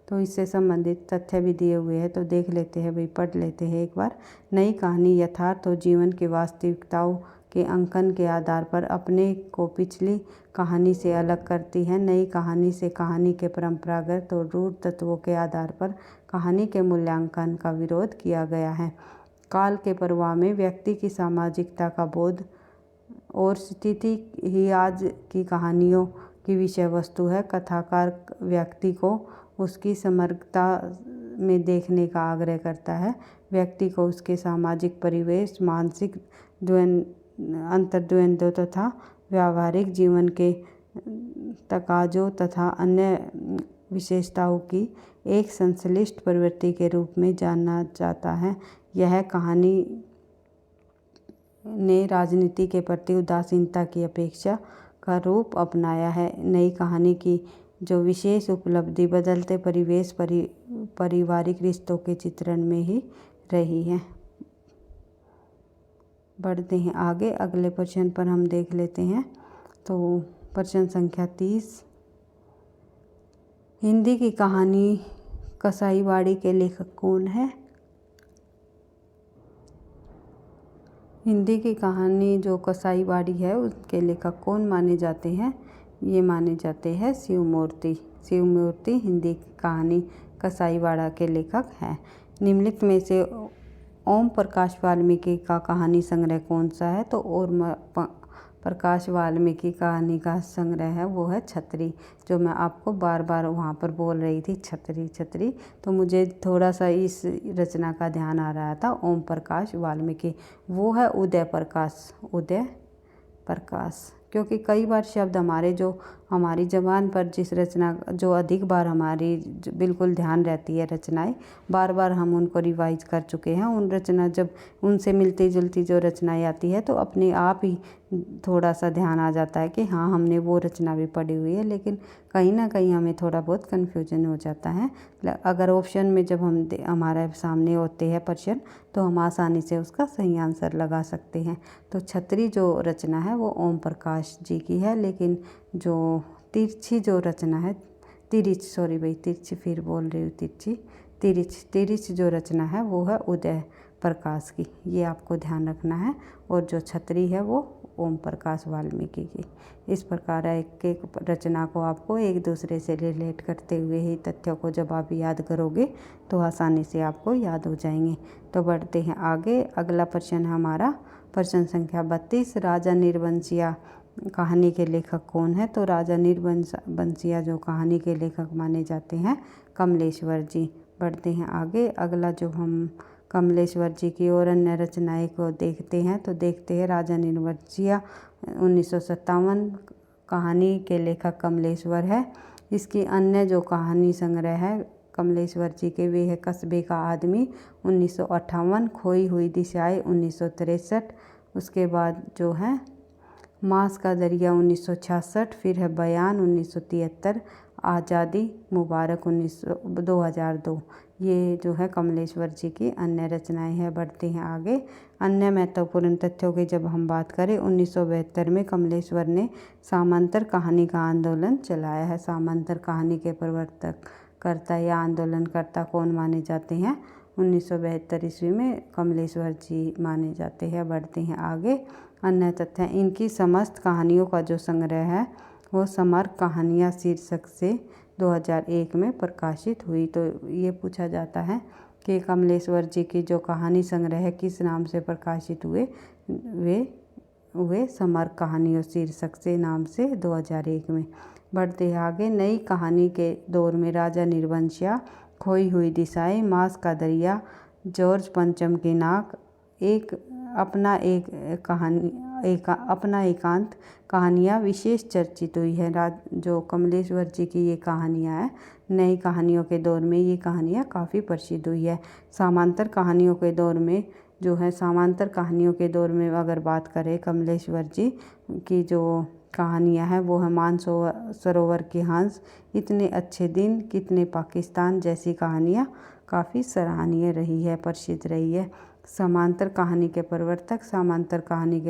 तो इससे संबंधित तथ्य भी दिए हुए हैं, तो देख लेते हैं भाई, पढ़ लेते हैं एक बार। नई कहानी यथार्थ और जीवन की वास्तविकताओं के अंकन के आधार पर अपने को पिछली कहानी से अलग करती है। नई कहानी से कहानी के परंपरागत और रूढ़ तत्वों के आधार पर कहानी के मूल्यांकन का विरोध किया गया है। काल के प्रवाह में व्यक्ति की सामाजिकता का बोध और स्थिति ही आज की कहानियों की विषय वस्तु है। कथाकार व्यक्ति को उसकी समग्रता में देखने का आग्रह करता है। व्यक्ति को उसके सामाजिक परिवेश, मानसिक अंतर्द्वंद्व तथा व्यावहारिक जीवन के तकाजों तथा अन्य विशेषताओं की एक संश्लिष्ट प्रवृत्ति के रूप में जानना चाहता है। यह कहानी ने राजनीति के प्रति उदासीनता की अपेक्षा का रूप अपनाया है। नई कहानी की जो विशेष उपलब्धि बदलते परिवेश पारिवारिक रिश्तों के चित्रण में ही रही है। बढ़ते हैं आगे। अगले प्रश्न पर हम देख लेते हैं, तो प्रश्न संख्या 30। हिंदी की कहानी कसाईवाड़ी के लेखक कौन है? हिंदी की कहानी जो कसाईवाड़ी है उसके लेखक कौन माने जाते हैं? ये माने जाते हैं शिवमूर्ति। शिवमूर्ति हिंदी की कहानी कसाईवाड़ा के लेखक हैं। निम्नलिखित में से ओम प्रकाश वाल्मीकि का कहानी संग्रह कौन सा है? तो ओम प्रकाश वाल्मीकि कहानी का संग्रह है वो है छतरी, जो मैं आपको बार बार वहाँ पर बोल रही थी, छतरी छतरी। तो मुझे थोड़ा सा इस रचना का ध्यान आ रहा था। ओम प्रकाश वाल्मीकि वो है उदय प्रकाश, उदय प्रकाश। क्योंकि कई बार शब्द हमारी ज़बान पर जिस रचना जो अधिक बार हमारी बिल्कुल ध्यान रहती है रचनाएं, बार बार हम उनको रिवाइज कर चुके हैं। उन रचना जब उनसे मिलती जुलती जो रचनाएं आती है तो अपने आप ही थोड़ा सा ध्यान आ जाता है कि हाँ हमने वो रचना भी पढ़ी हुई है, लेकिन कहीं ना कहीं हमें थोड़ा बहुत कन्फ्यूजन हो जाता है। अगर ऑप्शन में जब हमारे सामने होते हैं प्रश्न तो हम आसानी से उसका सही आंसर लगा सकते हैं। तो छतरी जो रचना है वो ओम प्रकाश जी की है, लेकिन जो तिरछी जो रचना है तिरछी फिर बोल रही हूँ तिरछ जो रचना है वो है उदय प्रकाश की, ये आपको ध्यान रखना है। और जो छतरी है वो ओम प्रकाश वाल्मीकि की। इस प्रकार एक एक रचना को आपको एक दूसरे से रिलेट करते हुए ही तथ्यों को जब आप याद करोगे तो आसानी से आपको याद हो जाएंगे। तो बढ़ते हैं आगे। अगला प्रश्न है हमारा प्रश्न संख्या 32। राजा नीरबंसिया कहानी के लेखक कौन है? तो राजा नीरबंसिया जो कहानी के लेखक माने जाते हैं कमलेश्वर जी। बढ़ते हैं आगे। अगला जो हम कमलेश्वर जी की और अन्य रचनाएं को देखते हैं, तो देखते हैं राजा नीरबंसिया 1957 कहानी के लेखक कमलेश्वर है। इसकी अन्य जो कहानी संग्रह है कमलेश्वर जी के वे है कस्बे का आदमी 1958, खोई हुई दिशाएं 1963, उसके बाद जो है मांस का दरिया 1966, फिर है बयान 1973, आज़ादी मुबारक 2002। ये जो है कमलेश्वर जी की अन्य रचनाएं हैं। बढ़ते हैं आगे। अन्य महत्वपूर्ण तथ्यों की जब हम बात करें 1972 में कमलेश्वर ने सामंतर कहानी का आंदोलन चलाया है। सामंतर कहानी के प्रवर्तकर्ता या आंदोलनकर्ता कौन माने जाते हैं? 1972 ईस्वी में कमलेश्वर जी माने जाते हैं। बढ़ते हैं आगे। अन्य तथ्य, इनकी समस्त कहानियों का जो संग्रह है वो समर कहानियाँ शीर्षक से 2001 में प्रकाशित हुई। तो ये पूछा जाता है कि कमलेश्वर जी की जो कहानी संग्रह किस नाम से प्रकाशित हुए? वे समर कहानियों शीर्षक से नाम से 2001 में। बढ़ते हैं आगे। नई कहानी के दौर में राजा नीरबंसिया, खोई हुई दिशाएं, मांस का दरिया, जॉर्ज पंचम की नाक, एक अपना एकांत कहानियाँ विशेष चर्चित हुई है। जो कमलेश्वर जी की ये कहानियाँ हैं, नई कहानियों के दौर में ये कहानियाँ काफ़ी प्रसिद्ध हुई है। समांतर कहानियों के दौर में अगर बात करें कमलेश्वर जी की जो कहानियाँ हैं वो है मानसरोवर के हंस, इतने अच्छे दिन, कितने पाकिस्तान जैसी कहानियाँ काफ़ी सराहनीय रही है, प्रसिद्ध रही है। समांतर कहानी के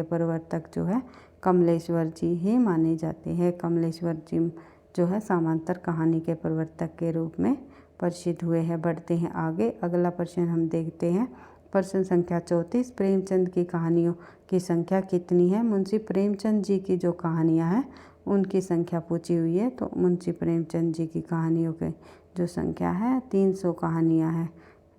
प्रवर्तक जो है कमलेश्वर जी ही माने जाते हैं। कमलेश्वर जी जो है समांतर कहानी के प्रवर्तक के रूप में प्रसिद्ध हुए हैं। बढ़ते हैं आगे, अगला प्रश्न हम देखते हैं। प्रश्न संख्या 34, प्रेमचंद की कहानियों की संख्या कितनी है? मुंशी प्रेमचंद जी की जो कहानियाँ हैं उनकी संख्या पूछी हुई है। तो मुंशी प्रेमचंद जी की कहानियों की जो संख्या है 300 कहानियाँ हैं।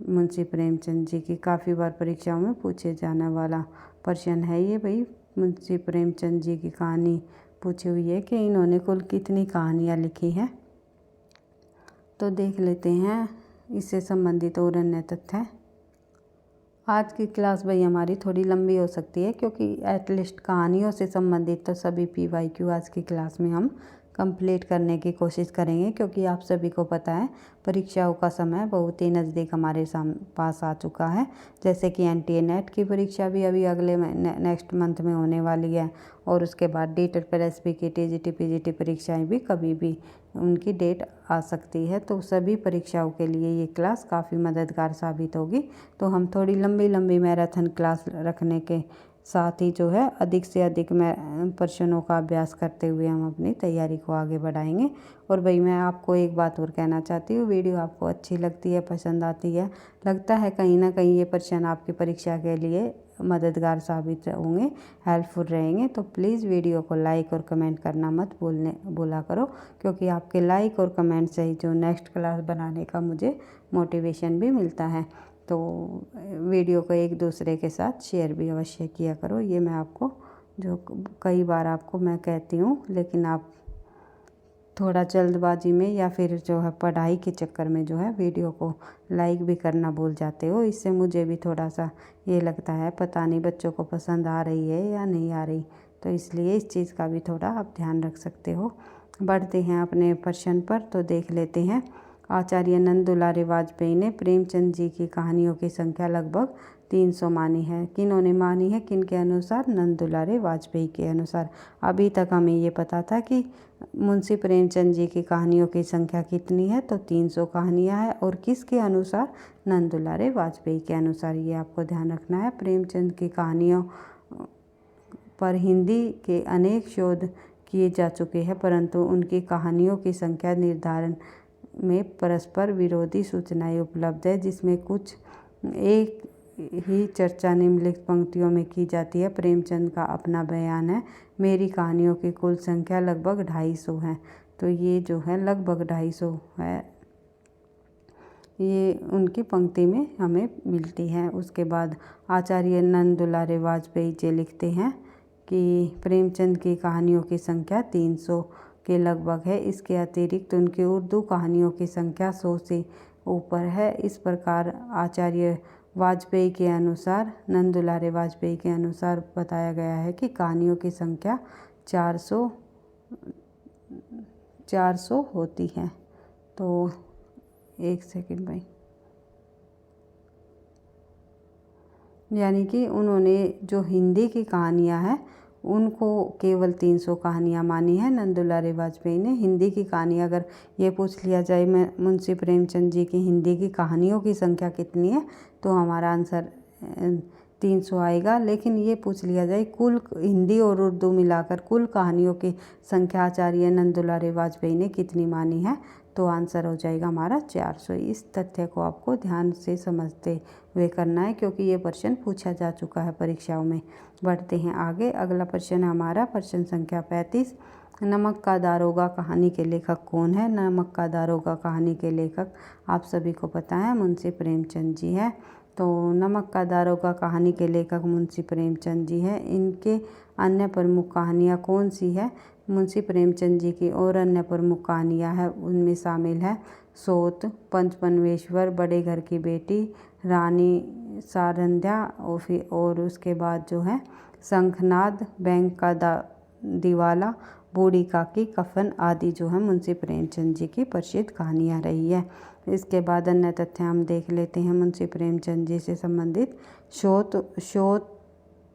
मुंशी प्रेमचंद जी की काफ़ी बार परीक्षाओं में पूछे जाने वाला प्रश्न है ये भाई। मुंशी प्रेमचंद जी की कहानी पूछी हुई है कि इन्होंने कुल कितनी कहानियाँ लिखी हैं। तो देख लेते हैं इससे संबंधित और अन्य तथ्य। आज की क्लास भाई हमारी थोड़ी लंबी हो सकती है क्योंकि एटलीस्ट कहानियों से संबंधित तो सभी PYQ आज की क्लास में हम कंप्लीट करने की कोशिश करेंगे, क्योंकि आप सभी को पता है परीक्षाओं का समय बहुत ही नज़दीक हमारे पास आ चुका है। जैसे कि NTA नेट की परीक्षा भी अभी अगले नेक्स्ट मंथ में होने वाली है, और उसके बाद DET की TGT PGT परीक्षाएं भी कभी भी उनकी डेट आ सकती है। तो सभी परीक्षाओं के लिए ये क्लास काफ़ी मददगार साबित होगी। तो हम थोड़ी लंबी मैराथन क्लास रखने के साथ ही जो है अधिक से अधिक प्रश्नों का अभ्यास करते हुए हम अपनी तैयारी को आगे बढ़ाएंगे। और भाई मैं आपको एक बात और कहना चाहती हूँ, वीडियो आपको अच्छी लगती है, पसंद आती है, लगता है कहीं ना कहीं ये प्रश्न आपकी परीक्षा के लिए मददगार साबित होंगे, हेल्पफुल रहेंगे, तो प्लीज़ वीडियो को लाइक और कमेंट करना मत बोला करो, क्योंकि आपके लाइक और कमेंट से ही जो नेक्स्ट क्लास बनाने का मुझे मोटिवेशन भी मिलता है। तो वीडियो को एक दूसरे के साथ शेयर भी अवश्य किया करो। ये मैं आपको जो कई बार आपको मैं कहती हूँ, लेकिन आप थोड़ा जल्दबाजी में या फिर जो है पढ़ाई के चक्कर में जो है वीडियो को लाइक भी करना भूल जाते हो। इससे मुझे भी थोड़ा सा ये लगता है पता नहीं बच्चों को पसंद आ रही है या नहीं आ रही, तो इसलिए इस चीज़ का भी थोड़ा आप ध्यान रख सकते हो। बढ़ते हैं अपने प्रश्न पर, तो देख लेते हैं। आचार्य नंद दुलारे वाजपेयी ने प्रेमचंद जी की कहानियों की संख्या लगभग 300 मानी है। किन्होंने मानी है? किन के अनुसार? नंद दुलारे वाजपेयी के अनुसार। अभी तक हमें ये पता था कि मुंशी प्रेमचंद जी की कहानियों की संख्या कितनी है, तो 300 कहानियाँ हैं। और किसके अनुसार? नंद दुलारे वाजपेयी के अनुसार। ये आपको ध्यान रखना है। प्रेमचंद की कहानियों पर हिंदी के अनेक शोध किए जा चुके हैं, परंतु उनकी कहानियों की संख्या निर्धारण में परस्पर विरोधी सूचनाएं उपलब्ध है, जिसमें कुछ एक ही चर्चा निम्नलिखित पंक्तियों में की जाती है। प्रेमचंद का अपना बयान है, मेरी कहानियों की कुल संख्या लगभग 250 है। तो ये जो है लगभग 250 है, ये उनकी पंक्ति में हमें मिलती है। उसके बाद आचार्य नंद दुलारे वाजपेयी जी लिखते हैं कि प्रेमचंद की कहानियों की संख्या 300 के लगभग है। इसके अतिरिक्त उनकी उर्दू कहानियों की संख्या 100 से ऊपर है। इस प्रकार आचार्य वाजपेयी के अनुसार, नंद दुलारे वाजपेयी के अनुसार बताया गया है कि कहानियों की संख्या 400 होती है। तो एक सेकंड भाई, यानी कि उन्होंने जो हिंदी की कहानियाँ हैं उनको केवल 300 कहानियाँ मानी है नंद दुलारे वाजपेयी ने। हिंदी की कहानी अगर ये पूछ लिया जाए मैं मुंशी प्रेमचंद जी की हिंदी की कहानियों की संख्या कितनी है, तो हमारा आंसर 300 आएगा। लेकिन ये पूछ लिया जाए कुल हिंदी और उर्दू मिलाकर कुल कहानियों की संख्या आचार्य नंद दुलारे वाजपेयी ने कितनी मानी है, तो आंसर हो जाएगा हमारा 400। इस तथ्य को आपको ध्यान से समझते हुए करना है, क्योंकि ये प्रश्न पूछा जा चुका है परीक्षाओं में। बढ़ते हैं आगे, अगला प्रश्न है हमारा प्रश्न संख्या 35। नमक का दारोगा कहानी के लेखक कौन है? नमक का दारोगा कहानी के लेखक आप सभी को पता है मुंशी प्रेमचंद जी है। तो नमक का दारोगा कहानी के लेखक मुंशी प्रेमचंद जी है। इनके अन्य प्रमुख कहानियाँ कौन सी है? मुंशी प्रेमचंद जी की और अन्य प्रमुख कहानियाँ हैं, उनमें शामिल है सोत, पंचपनवेश्वर, बड़े घर की बेटी, रानी सारंध्या और उसके बाद जो है शंखनाद, बैंक का दिवाला, बूढ़ी काकी, कफन आदि जो है मुंशी प्रेमचंद जी की प्रसिद्ध कहानियाँ रही है। इसके बाद अन्य तथ्य हम देख लेते हैं मुंशी प्रेमचंद जी से संबंधित। सोत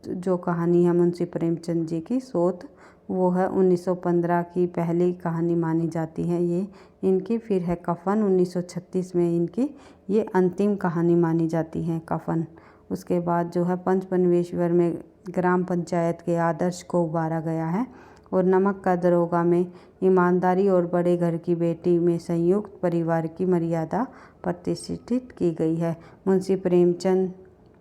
जो कहानी है मुंशी प्रेमचंद जी की, सोत, वो है 1915 की पहली कहानी मानी जाती है ये इनकी। फिर है कफन, 1936 में इनकी ये अंतिम कहानी मानी जाती है, कफन। उसके बाद जो है पंचपनवेश्वर में ग्राम पंचायत के आदर्श को उभारा गया है। और नमक का दरोगा में ईमानदारी और बड़े घर की बेटी में संयुक्त परिवार की मर्यादा प्रतिष्ठित की गई है। मुंशी प्रेमचंद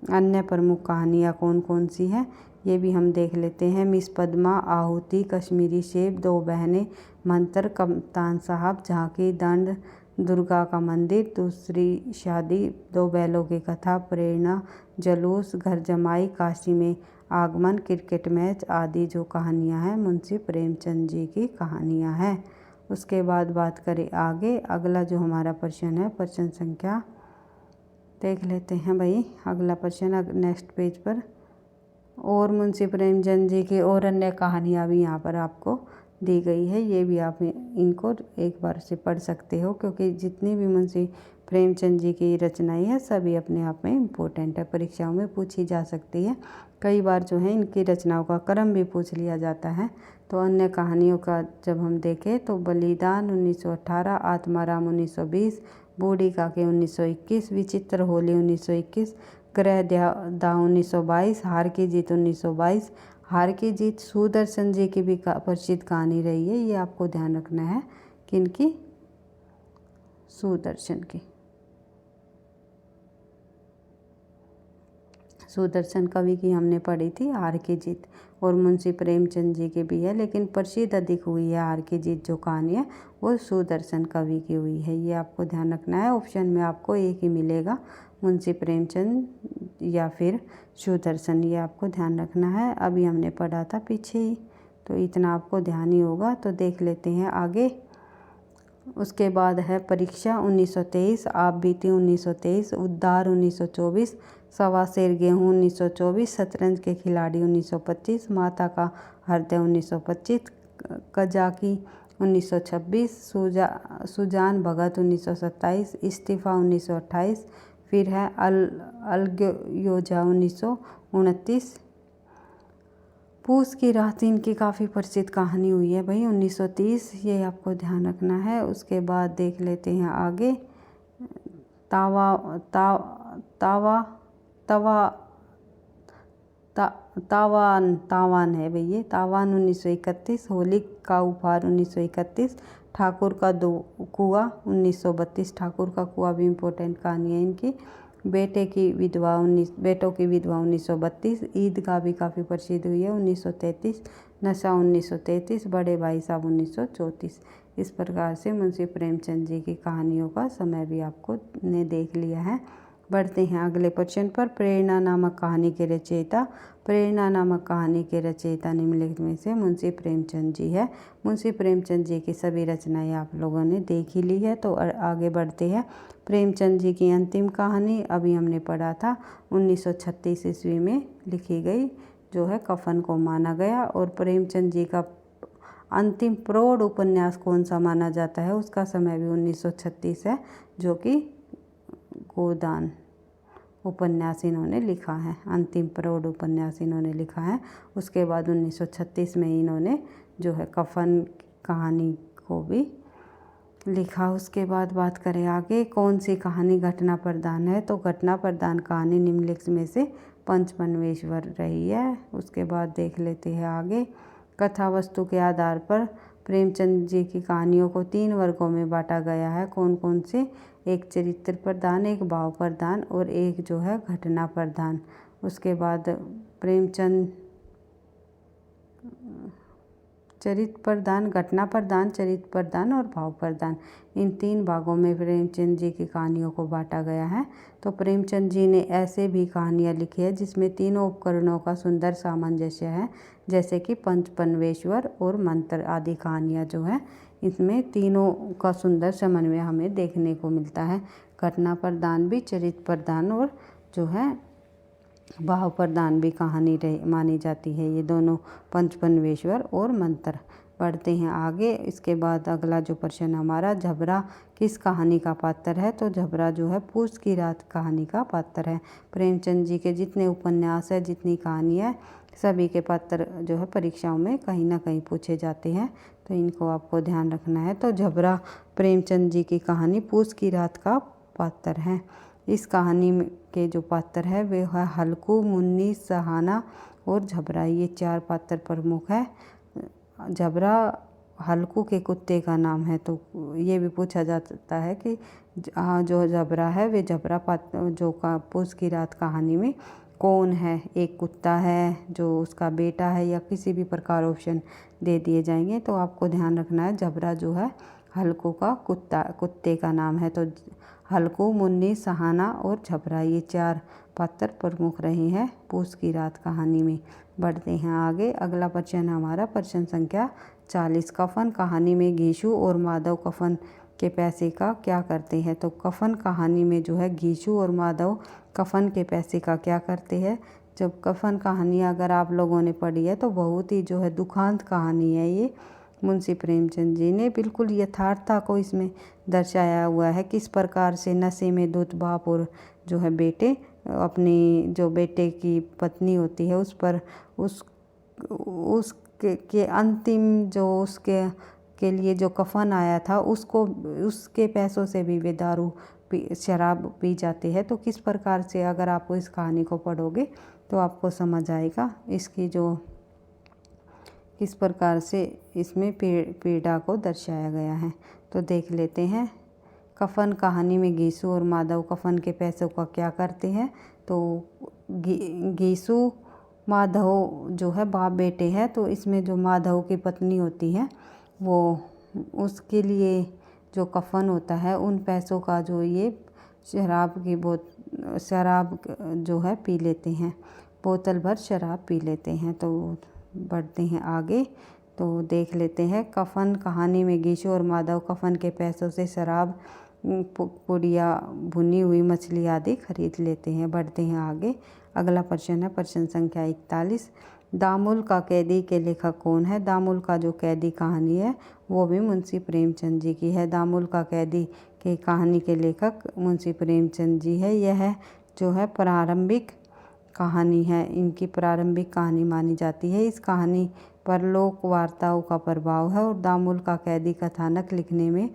अन्य प्रमुख कहानियाँ कौन कौन सी हैं ये भी हम देख लेते हैं। मिस पद्मा, आहुति, कश्मीरी सेब, दो बहनें, मंत्र, कप्तान साहब, झांकी, दंड, दुर्गा का मंदिर, दूसरी शादी, दो बैलों की कथा, प्रेरणा, जलूस, घर जमाई, काशी में आगमन, क्रिकेट मैच आदि जो कहानियाँ हैं मुंशी प्रेमचंद जी की कहानियाँ हैं। उसके बाद बात करें आगे, अगला जो हमारा प्रश्न है, प्रश्न संख्या देख लेते हैं भाई। अगला प्रश्न नेक्स्ट पेज पर, और मुंशी प्रेमचंद जी की और अन्य कहानियाँ भी यहाँ पर आपको दी गई है। ये भी आप इनको एक बार से पढ़ सकते हो, क्योंकि जितनी भी मुंशी प्रेमचंद जी की रचनाएं हैं सभी अपने आप में इम्पोर्टेंट है, परीक्षाओं में पूछी जा सकती है। कई बार जो है इनकी रचनाओं का क्रम भी पूछ लिया जाता है। तो अन्य कहानियों का जब हम देखें तो बलिदान 1918, आत्माराम 1920, बूढ़ी काकी 1921, विचित्र होली 1921, ग्रह दाव 1922, हार की जीत 1922। हार की जीत सुदर्शन जी की भी प्रसिद्ध कहानी रही है, ये आपको ध्यान रखना है। किनकी? सुदर्शन की। सुदर्शन कवि की हमने पढ़ी थी हार की जीत, और मुंशी प्रेमचंद जी की भी है, लेकिन प्रसिद्ध अधिक हुई है हार की जीत जो कहानी है वो सुदर्शन कवि की हुई है, ये आपको ध्यान रखना है। ऑप्शन में आपको एक ही मिलेगा, मुंशी प्रेमचंद या फिर सुदर्शन, ये आपको ध्यान रखना है। अभी हमने पढ़ा था पीछे ही, तो इतना आपको ध्यान ही होगा। तो देख लेते हैं आगे। उसके बाद है परीक्षा 1923, आप बीती 1923, उद्धार 1924, सवा सेर गेहूँ 1924, शतरंज के खिलाड़ी 1925, माता का हृदय 1925, कजाकी 1926, सुजान भगत 1927, इस्तीफ़ा 1928, फिर है अलग्योजा 1929, पूस की रात इनकी काफ़ी प्रसिद्ध कहानी हुई है भाई 1930, ये आपको ध्यान रखना है। उसके बाद देख लेते हैं आगे। तावान है भैया, तावान 1931, होली का उपहार 1931, ठाकुर का दो कुआं 1932, ठाकुर का कुआं भी इम्पोर्टेंट कहानी है इनकी। बेटों की विधवा 1932, ईदगाह भी काफ़ी प्रसिद्ध हुई है 1933, नशा 1933, बड़े भाई साहब 1934। इस प्रकार से मुंशी प्रेमचंद जी की कहानियों का समय भी आपको ने देख लिया है। बढ़ते हैं अगले प्रश्न पर। प्रेरणा नामक कहानी के रचयिता। प्रेरणा नामक कहानी के रचयिता निम्नलिखित में से मुंशी प्रेमचंद जी है। मुंशी प्रेमचंद जी की सभी रचनाएं आप लोगों ने देख ही ली है, तो आगे बढ़ते हैं। प्रेमचंद जी की अंतिम कहानी अभी हमने पढ़ा था 1936 ईस्वी में लिखी गई, जो है कफन को माना गया। और प्रेमचंद जी का अंतिम प्रौढ़ उपन्यास कौन सा माना जाता है, उसका समय भी 1936 है, जो कि गोदान उपन्यास इन्होंने लिखा है, अंतिम प्रौढ़ उपन्यास इन्होंने लिखा है। उसके बाद 1936 में इन्होंने जो है कफन कहानी को भी लिखा। उसके बाद बात करें आगे, कौन सी कहानी घटना प्रधान है, तो घटना प्रधान कहानी निम्नलिखित में से पंचपनवेश्वर रही है। उसके बाद देख लेते हैं आगे। कथा वस्तु के आधार पर प्रेमचंद जी की कहानियों को 3 वर्गों में बांटा गया है। कौन कौन से? एक चरित्र प्रधान, एक भाव प्रधान और एक जो है घटना प्रधान। उसके बाद प्रेमचंद चरित्र प्रदान, घटना प्रदान, चरित्र प्रदान और भाव प्रदान, इन 3 भागों में प्रेमचंद जी की कहानियों को बांटा गया है। तो प्रेमचंद जी ने ऐसे भी कहानियाँ लिखी है जिसमें तीनों उपकरणों का सुंदर सामंजस्य है, जैसे कि पंचपनवेश्वर और मंत्र आदि कहानियाँ जो है इसमें तीनों का सुंदर समन्वय हमें देखने को मिलता है। घटना प्रदान भी, चरित्र प्रदान और जो है भाव प्रदान भी कहानी मानी जाती है, ये दोनों पंचपनवेश्वर और मंत्र। पढ़ते हैं आगे। इसके बाद अगला जो प्रश्न हमारा, झबरा किस कहानी का पात्र है? तो झबरा जो है पूस की रात कहानी का पात्र है। प्रेमचंद जी के जितने उपन्यास है, जितनी कहानी है, सभी के पात्र जो है परीक्षाओं में कहीं ना कहीं पूछे जाते हैं, तो इनको आपको ध्यान रखना है। तो झबरा प्रेमचंद जी की कहानी पूस की रात का पात्र है। इस कहानी के जो पात्र है वे है हल्कू, मुन्नी, सहाना और झबरा, ये 4 पात्र प्रमुख है। झबरा हल्कू के कुत्ते का नाम है, तो ये भी पूछा जाता है कि जो झबरा है वे झबरा पात्र जो का पूस की रात कहानी में कौन है, एक कुत्ता है, जो उसका बेटा है, या किसी भी प्रकार ऑप्शन दे दिए जाएंगे। तो आपको ध्यान रखना है झबरा जो है हल्कू का कुत्ते का नाम है। तो हल्कू, मुन्नी, सहाना और झबरा, ये 4 पात्र प्रमुख रहे हैं पूस की रात कहानी में। बढ़ते हैं आगे। अगला प्रश्न हमारा प्रश्न संख्या 40। कफन कहानी में घीशू और माधव कफन के पैसे का क्या करते हैं? तो कफन कहानी में जो है घीशू और माधव कफन के पैसे का क्या करते हैं? जब कफन कहानी अगर आप लोगों ने पढ़ी है तो बहुत ही जो है दुखांत कहानी है ये। मुंशी प्रेमचंद जी ने बिल्कुल यथार्थता को इसमें दर्शाया हुआ है, किस प्रकार से नशे में धुत बाप और जो है बेटे अपनी जो बेटे की पत्नी होती है उस पर उसके अंतिम जो उसके के लिए जो कफन आया था उसको उसके पैसों से भी वे शराब पी जाते हैं। तो किस प्रकार से अगर आप इस कहानी को पढ़ोगे तो आपको समझ आएगा इसकी जो किस प्रकार से इसमें पीड़ा को दर्शाया गया है। तो देख लेते हैं। कफन कहानी में घीसू और माधव कफन के पैसों का क्या करते हैं? तो घीसू माधव जो है बाप बेटे हैं, तो इसमें जो माधव की पत्नी होती है वो उसके लिए जो कफन होता है उन पैसों का जो ये शराब जो है पी लेते हैं, बोतल भर शराब पी लेते हैं। तो बढ़ते हैं आगे। तो देख लेते हैं। कफन कहानी में घीशू और माधव कफन के पैसों से शराब, पुड़िया, भुनी हुई मछली आदि खरीद लेते हैं। बढ़ते हैं आगे। अगला प्रश्न है प्रश्न संख्या 41। दामुल का कैदी के लेखक कौन है? दामुल का जो कैदी कहानी है वो भी मुंशी प्रेमचंद जी की है। दामुल का कैदी के कहानी के लेखक मुंशी प्रेमचंद जी है। यह जो है प्रारंभिक कहानी है, इनकी प्रारंभिक कहानी मानी जाती है। इस कहानी पर लोक वार्ताओं का प्रभाव है और दामुल का कैदी कथानक लिखने में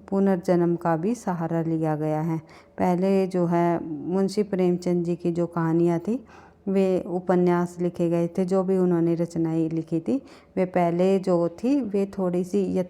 पुनर्जन्म का भी सहारा लिया गया है। पहले जो है मुंशी प्रेमचंद जी की जो कहानियाँ थी वे उपन्यास लिखे गए थे, जो भी उन्होंने रचनाएं लिखी थी वे पहले जो थी वे थोड़ी सी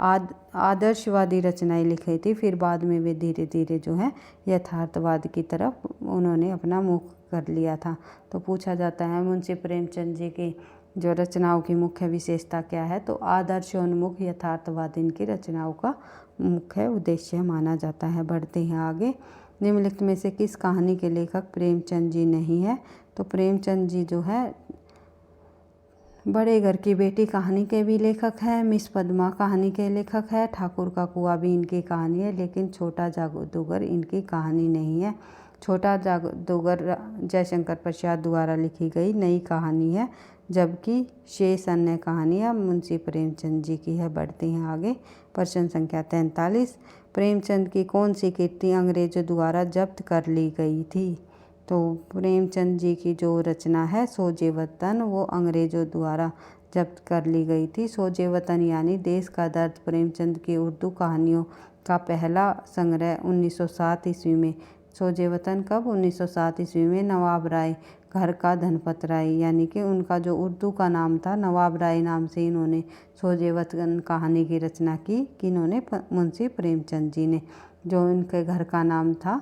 आदर्शवादी रचनाएं लिखी थी, फिर बाद में वे धीरे धीरे जो है यथार्थवाद की तरफ उन्होंने अपना मुख कर लिया था। तो पूछा जाता है मुंशी प्रेमचंद जी की जो रचनाओं की मुख्य विशेषता क्या है? तो आदर्शोन्मुख यथार्थवाद इनकी रचनाओं का मुख्य उद्देश्य माना जाता है। बढ़ते हैं आगे। निम्नलिखित में से किस कहानी के लेखक प्रेमचंद जी नहीं है? तो प्रेमचंद जी जो है बड़े घर की बेटी कहानी के भी लेखक हैं, मिस पद्मा कहानी के लेखक है, ठाकुर का कुआं भी इनकी कहानी है, लेकिन छोटा जादूगर इनकी कहानी नहीं है। छोटा जादूगर जयशंकर प्रसाद द्वारा लिखी गई नई कहानी है, जबकि शेष अन्य कहानियाँ मुंशी प्रेमचंद जी की है। बढ़ते हैं आगे। प्रश्न संख्या 43। प्रेमचंद की कौन सी कृति अंग्रेजों द्वारा जब्त कर ली गई थी? तो प्रेमचंद जी की जो रचना है सोजे वतन वो अंग्रेजों द्वारा जब्त कर ली गई थी। सोजे वतन यानी देश का दर्द प्रेमचंद की उर्दू कहानियों का पहला संग्रह 1907 ईस्वी में। सोजे वतन कब? 1907 ईस्वी में नवाब राय घर का धनपत राय, यानी कि उनका जो उर्दू का नाम था नवाब राय नाम से इन्होंने सोजे वतन कहानी की रचना की। किन्होंने? मुंशी प्रेमचंद जी ने। जो इनके घर का नाम था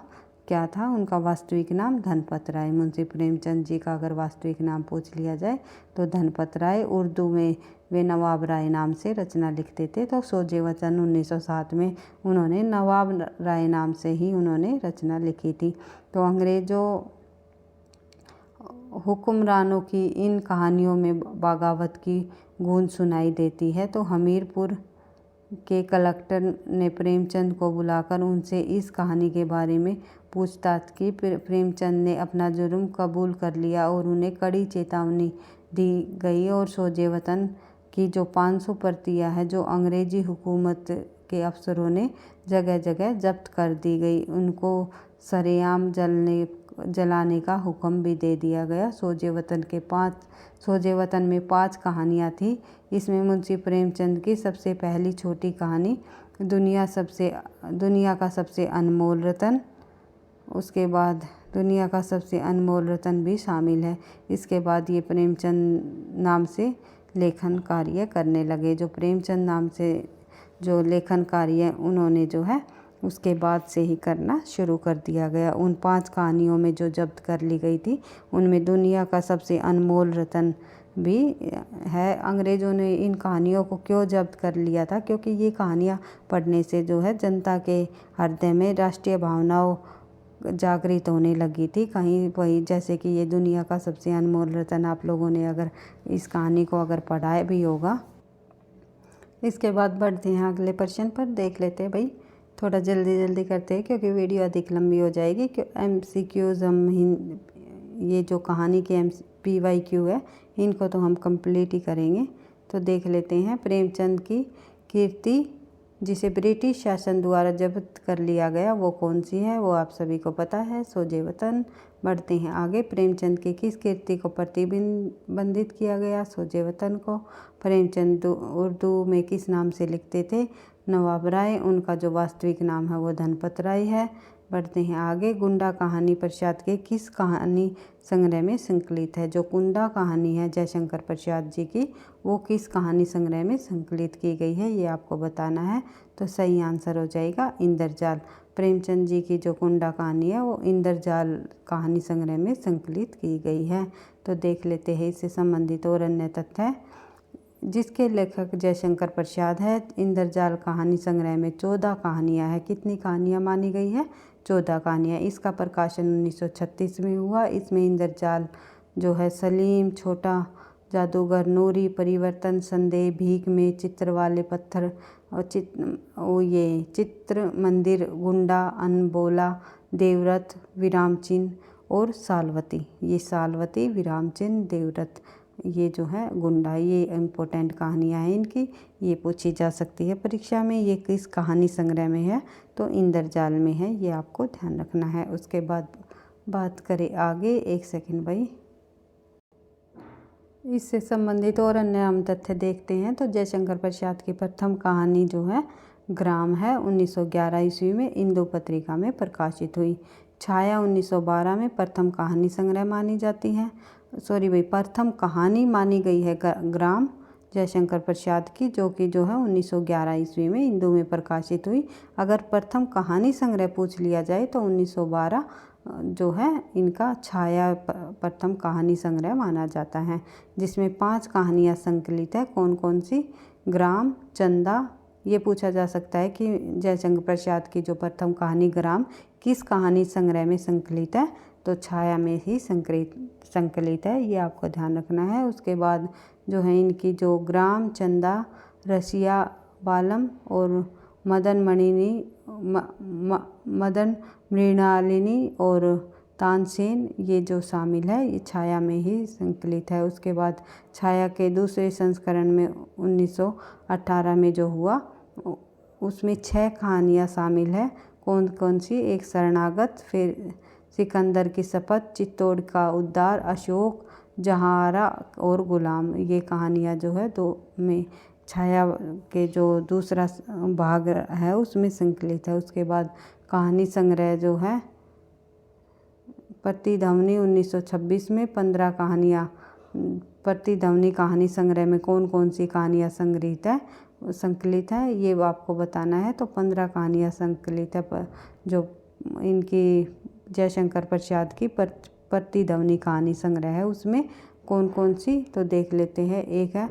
क्या था उनका वास्तविक नाम? धनपत राय। मुंशी प्रेमचंद जी का अगर वास्तविक नाम पूछ लिया जाए तो धनपत राय। उर्दू में वे नवाब राय नाम से रचना लिखते थे। तो सोजे वचन 1907 में उन्होंने नवाब राय नाम से ही उन्होंने रचना लिखी थी। तो अंग्रेज़ों हुक्मरानों की इन कहानियों में बगावत की गूंज सुनाई देती है। तो हमीरपुर के कलेक्टर ने प्रेमचंद को बुलाकर उनसे इस कहानी के बारे में पूछताछ की। प्रेमचंद ने अपना जुर्म कबूल कर लिया और उन्हें कड़ी चेतावनी दी गई और सोजे वतन की जो 500 प्रतियां हैं जो अंग्रेजी हुकूमत के अफसरों ने जगह जगह जब्त कर दी गई, उनको सरेआम जलाने का हुक्म भी दे दिया गया। सोजे वतन में 5 कहानियाँ थी। इसमें मुंशी प्रेमचंद की सबसे पहली छोटी कहानी दुनिया का सबसे अनमोल रतन, उसके बाद दुनिया का सबसे अनमोल रतन भी शामिल है। इसके बाद ये प्रेमचंद नाम से लेखन कार्य करने लगे। जो प्रेमचंद नाम से जो लेखन कार्य उन्होंने जो है उसके बाद से ही करना शुरू कर दिया गया। उन 5 कहानियों में जो जब्त कर ली गई थी उनमें दुनिया का सबसे अनमोल रतन भी है। अंग्रेज़ों ने इन कहानियों को क्यों जब्त कर लिया था? क्योंकि ये कहानियाँ पढ़ने से जो है जनता के हृदय में राष्ट्रीय भावनाओं जागृत होने लगी थी। कहीं वही जैसे कि ये दुनिया का सबसे अनमोल रतन आप लोगों ने अगर इस कहानी को अगर पढ़ा भी होगा। इसके बाद बढ़ते हैं अगले प्रश्न पर। देख लेते हैं भाई, थोड़ा जल्दी करते हैं क्योंकि वीडियो अधिक लंबी हो जाएगी। MCQs हम ये जो कहानी के PYQ है इनको तो हम कंप्लीट ही करेंगे। तो देख लेते हैं, प्रेमचंद की कीर्ति जिसे ब्रिटिश शासन द्वारा जब्त कर लिया गया वो कौन सी है? वो आप सभी को पता है, सोजे वतन। बढ़ते हैं आगे। प्रेमचंद की किस कीर्ति को प्रतिबंधित किया गया? सोजे वतन को। प्रेमचंद उर्दू में किस नाम से लिखते थे? नवाब राय। उनका जो वास्तविक नाम है वो धनपत राय है। बढ़ते हैं आगे। गुंडा कहानी प्रसाद के किस कहानी संग्रह में संकलित है? जो गुंडा कहानी है जयशंकर प्रसाद जी की वो किस कहानी संग्रह में संकलित की गई है, ये आपको बताना है। तो सही आंसर हो जाएगा इंद्रजाल। प्रेमचंद जी की जो गुंडा कहानी है वो इंद्रजाल कहानी संग्रह में संकलित की गई है। तो देख लेते हैं इससे संबंधित और अन्य तथ्य। जिसके लेखक जयशंकर प्रसाद है। इंद्रजाल कहानी संग्रह में 14 कहानियाँ हैं। कितनी कहानियाँ मानी गई है? 14 कहानियाँ। इसका प्रकाशन 1936 में हुआ। इसमें इंद्रजाल जो है सलीम, छोटा जादूगर, नूरी, परिवर्तन, संदेह, भीख में, चित्र वाले पत्थर और ये चित्र मंदिर, गुंडा, अनबोला, देवव्रत, विराम चिन्ह और सालवती। ये सालवती, विराम चिन्ह, देवव्रत ये जो है गुंडा, ये इम्पोर्टेंट कहानियाँ हैं इनकी, ये पूछी जा सकती है परीक्षा में। ये किस कहानी संग्रह में है? तो इंद्रजाल में है, ये आपको ध्यान रखना है। उसके बाद बात करें आगे, एक सेकंड भाई, इससे संबंधित और अन्य हम तथ्य देखते हैं। तो जयशंकर प्रसाद की प्रथम कहानी जो है ग्राम है 1911 ईस्वी में इंदु पत्रिका में प्रकाशित हुई। छाया 1912 में प्रथम कहानी संग्रह मानी जाती है। प्रथम कहानी मानी गई है ग्राम जयशंकर प्रसाद की, जो है 1911 ईस्वी में इंदु में प्रकाशित हुई। अगर प्रथम कहानी संग्रह पूछ लिया जाए तो 1912 जो है इनका छाया प्रथम कहानी संग्रह माना जाता है, जिसमें 5 कहानियाँ संकलित है। कौन कौन सी? ग्राम, चंदा। ये पूछा जा सकता है कि जयशंकर प्रसाद की जो प्रथम कहानी ग्राम किस कहानी संग्रह में संकलित है? तो छाया में ही संकलित है, ये आपको ध्यान रखना है। उसके बाद जो है इनकी जो ग्राम, चंदा, रसिया बालम और मदन मृणालिनी और तानसेन ये जो शामिल है ये छाया में ही संकलित है। उसके बाद छाया के दूसरे संस्करण में 1918 में जो हुआ उसमें 6 कहानियाँ शामिल है। कौन कौन सी? एक शरणागत, फिर सिकंदर की शपथ, चित्तौड़ का उद्धार, अशोक, जहारा और गुलाम। ये कहानियाँ जो है दो में छाया के जो दूसरा भाग है उसमें संकलित है। उसके बाद कहानी संग्रह जो है प्रतिध्वनि 1926 में 15 कहानियाँ। प्रतिध्वनि कहानी संग्रह में कौन कौन सी कहानियाँ संकलित है ये आपको बताना है। तो 15 कहानियाँ संकलित है। जो इनकी जयशंकर प्रसाद की प्रतिध्वनि कहानी संग्रह है, उसमें कौन कौन सी तो देख लेते हैं। एक है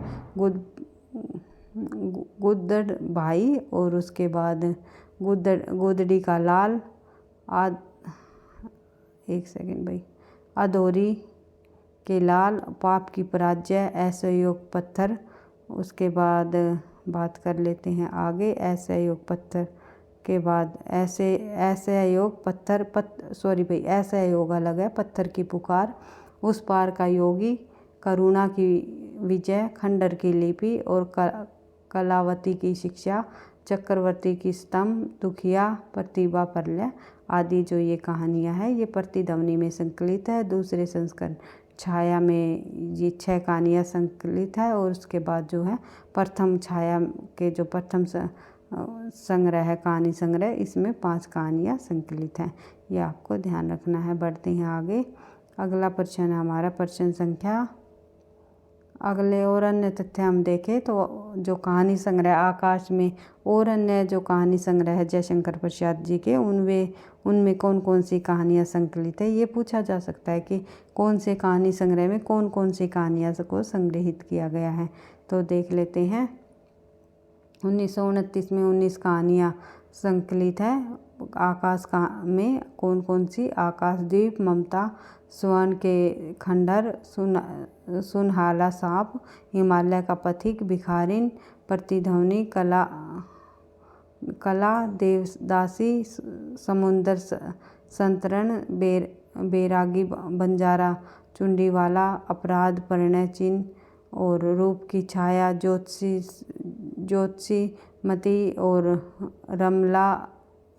गुद्दड़ भाई, और उसके बाद गुदड़ी का लाल, एक सेकंड भाई, अधोरी के लाल, पाप की पराजय, असहयोग पत्थर। उसके बाद बात कर लेते हैं आगे असहयोग पत्थर के बाद असहयोग पत्थर असहयोग अलग है, पत्थर की पुकार, उस पार का योगी, करुणा की विजय, खंडर की लिपि और कलावती की शिक्षा, चक्रवर्ती की स्तंभ, दुखिया, प्रतिभा प्रलय आदि जो ये कहानियाँ हैं ये प्रतिध्वनि में संकलित है। दूसरे संस्करण छाया में ये 6 कहानियाँ संकलित है, और उसके बाद जो है प्रथम छाया के जो प्रथम संग्रह है, कहानी संग्रह, इसमें 5 कहानियाँ संकलित हैं। ये आपको ध्यान रखना है। बढ़ते हैं आगे। अगला प्रश्न है हमारा प्रश्न संख्या। अगले और अन्य तथ्य हम देखें तो जो कहानी संग्रह आकाश में और अन्य जो कहानी संग्रह है जयशंकर प्रसाद जी के, उनमें कौन कौन सी कहानियाँ संकलित है, ये पूछा जा सकता है कि कौन से कहानी संग्रह में कौन कौन सी कहानियाँ को संग्रहित किया गया है। तो देख लेते हैं। 1929 में 19 कहानियाँ संकलित है। आकाश में कौन कौन सी, आकाशदीप, ममता, स्वर्ण के खंडर, सुनहाला सांप, हिमालय का पथिक, भिखारिन, प्रतिध्वनि, कला देवदासी, समुंदर संतरण, बैरागी बंजारा, चुंडीवाला, अपराध, परिणय चिन्ह और रूप की छाया, ज्योतिषी मती और रमला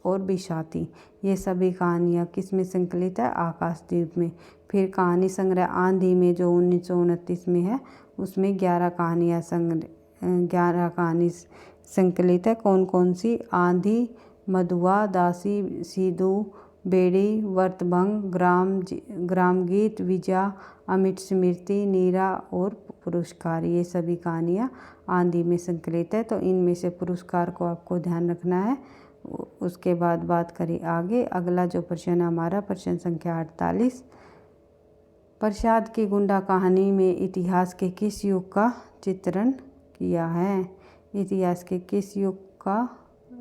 और बिशाती। ये सभी कहानियाँ किस में संकलित है, आकाशदीप में। फिर कहानी संग्रह आंधी में जो 1929 में है, उसमें 11 कहानी संकलित है। कौन कौन सी, आंधी, मधुआ, दासी, सीधू, बेड़ी, वर्तभंग, ग्राम गीत, विजया, अमिट स्मृति, नीरा और पुरस्कार। ये सभी कहानियाँ आंधी में संकलित है। तो इनमें से पुरस्कार को आपको ध्यान रखना है। उसके बाद बात करें आगे। अगला जो प्रश्न है हमारा प्रश्न संख्या 48। प्रसाद की गुंडा कहानी में इतिहास के किस युग का चित्रण किया है, इतिहास के किस युग का,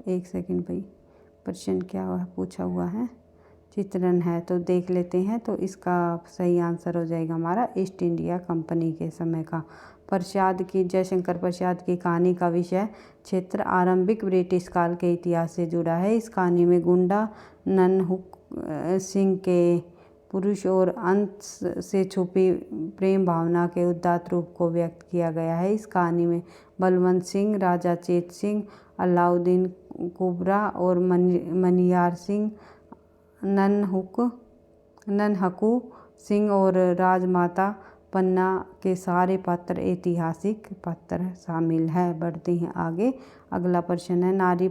एक सेकंड भाई, प्रश्न क्या पूछा हुआ है, चित्रण है, तो देख लेते हैं। तो इसका सही आंसर हो जाएगा हमारा ईस्ट इंडिया कंपनी के समय का। जयशंकर प्रसाद की कहानी का विषय क्षेत्र आरंभिक ब्रिटिश काल के इतिहास से जुड़ा है। इस कहानी में गुंडा ननहुक सिंह के पुरुष और अंत से छुपी प्रेम भावना के उदात्त रूप को व्यक्त किया गया है। इस कहानी में बलवंत सिंह, राजा चेत सिंह, अलाउद्दीन कुबरा और मनियार सिंह, ननहकू सिंह और राजमाता पन्ना के सारे पात्र ऐतिहासिक पात्र शामिल है। बढ़ते हैं आगे। अगला प्रश्न है नारी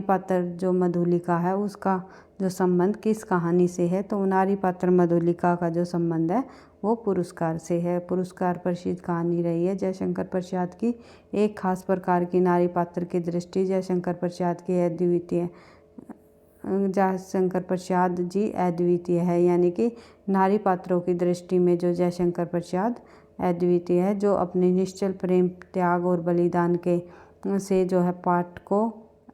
पात्र जो मधुलिका है उसका जो संबंध किस कहानी से है, तो नारी पात्र मधुलिका का जो संबंध है वो पुरस्कार से है। पुरस्कार प्रसिद्ध कहानी रही है जयशंकर प्रसाद की। एक खास प्रकार की नारी पात्र की दृष्टि जयशंकर प्रसाद जी अद्वितीय है, यानी कि नारी पात्रों की दृष्टि में जो जयशंकर प्रसाद अद्वितीय है, जो अपने निश्चल प्रेम, त्याग और बलिदान के से जो है पाठ को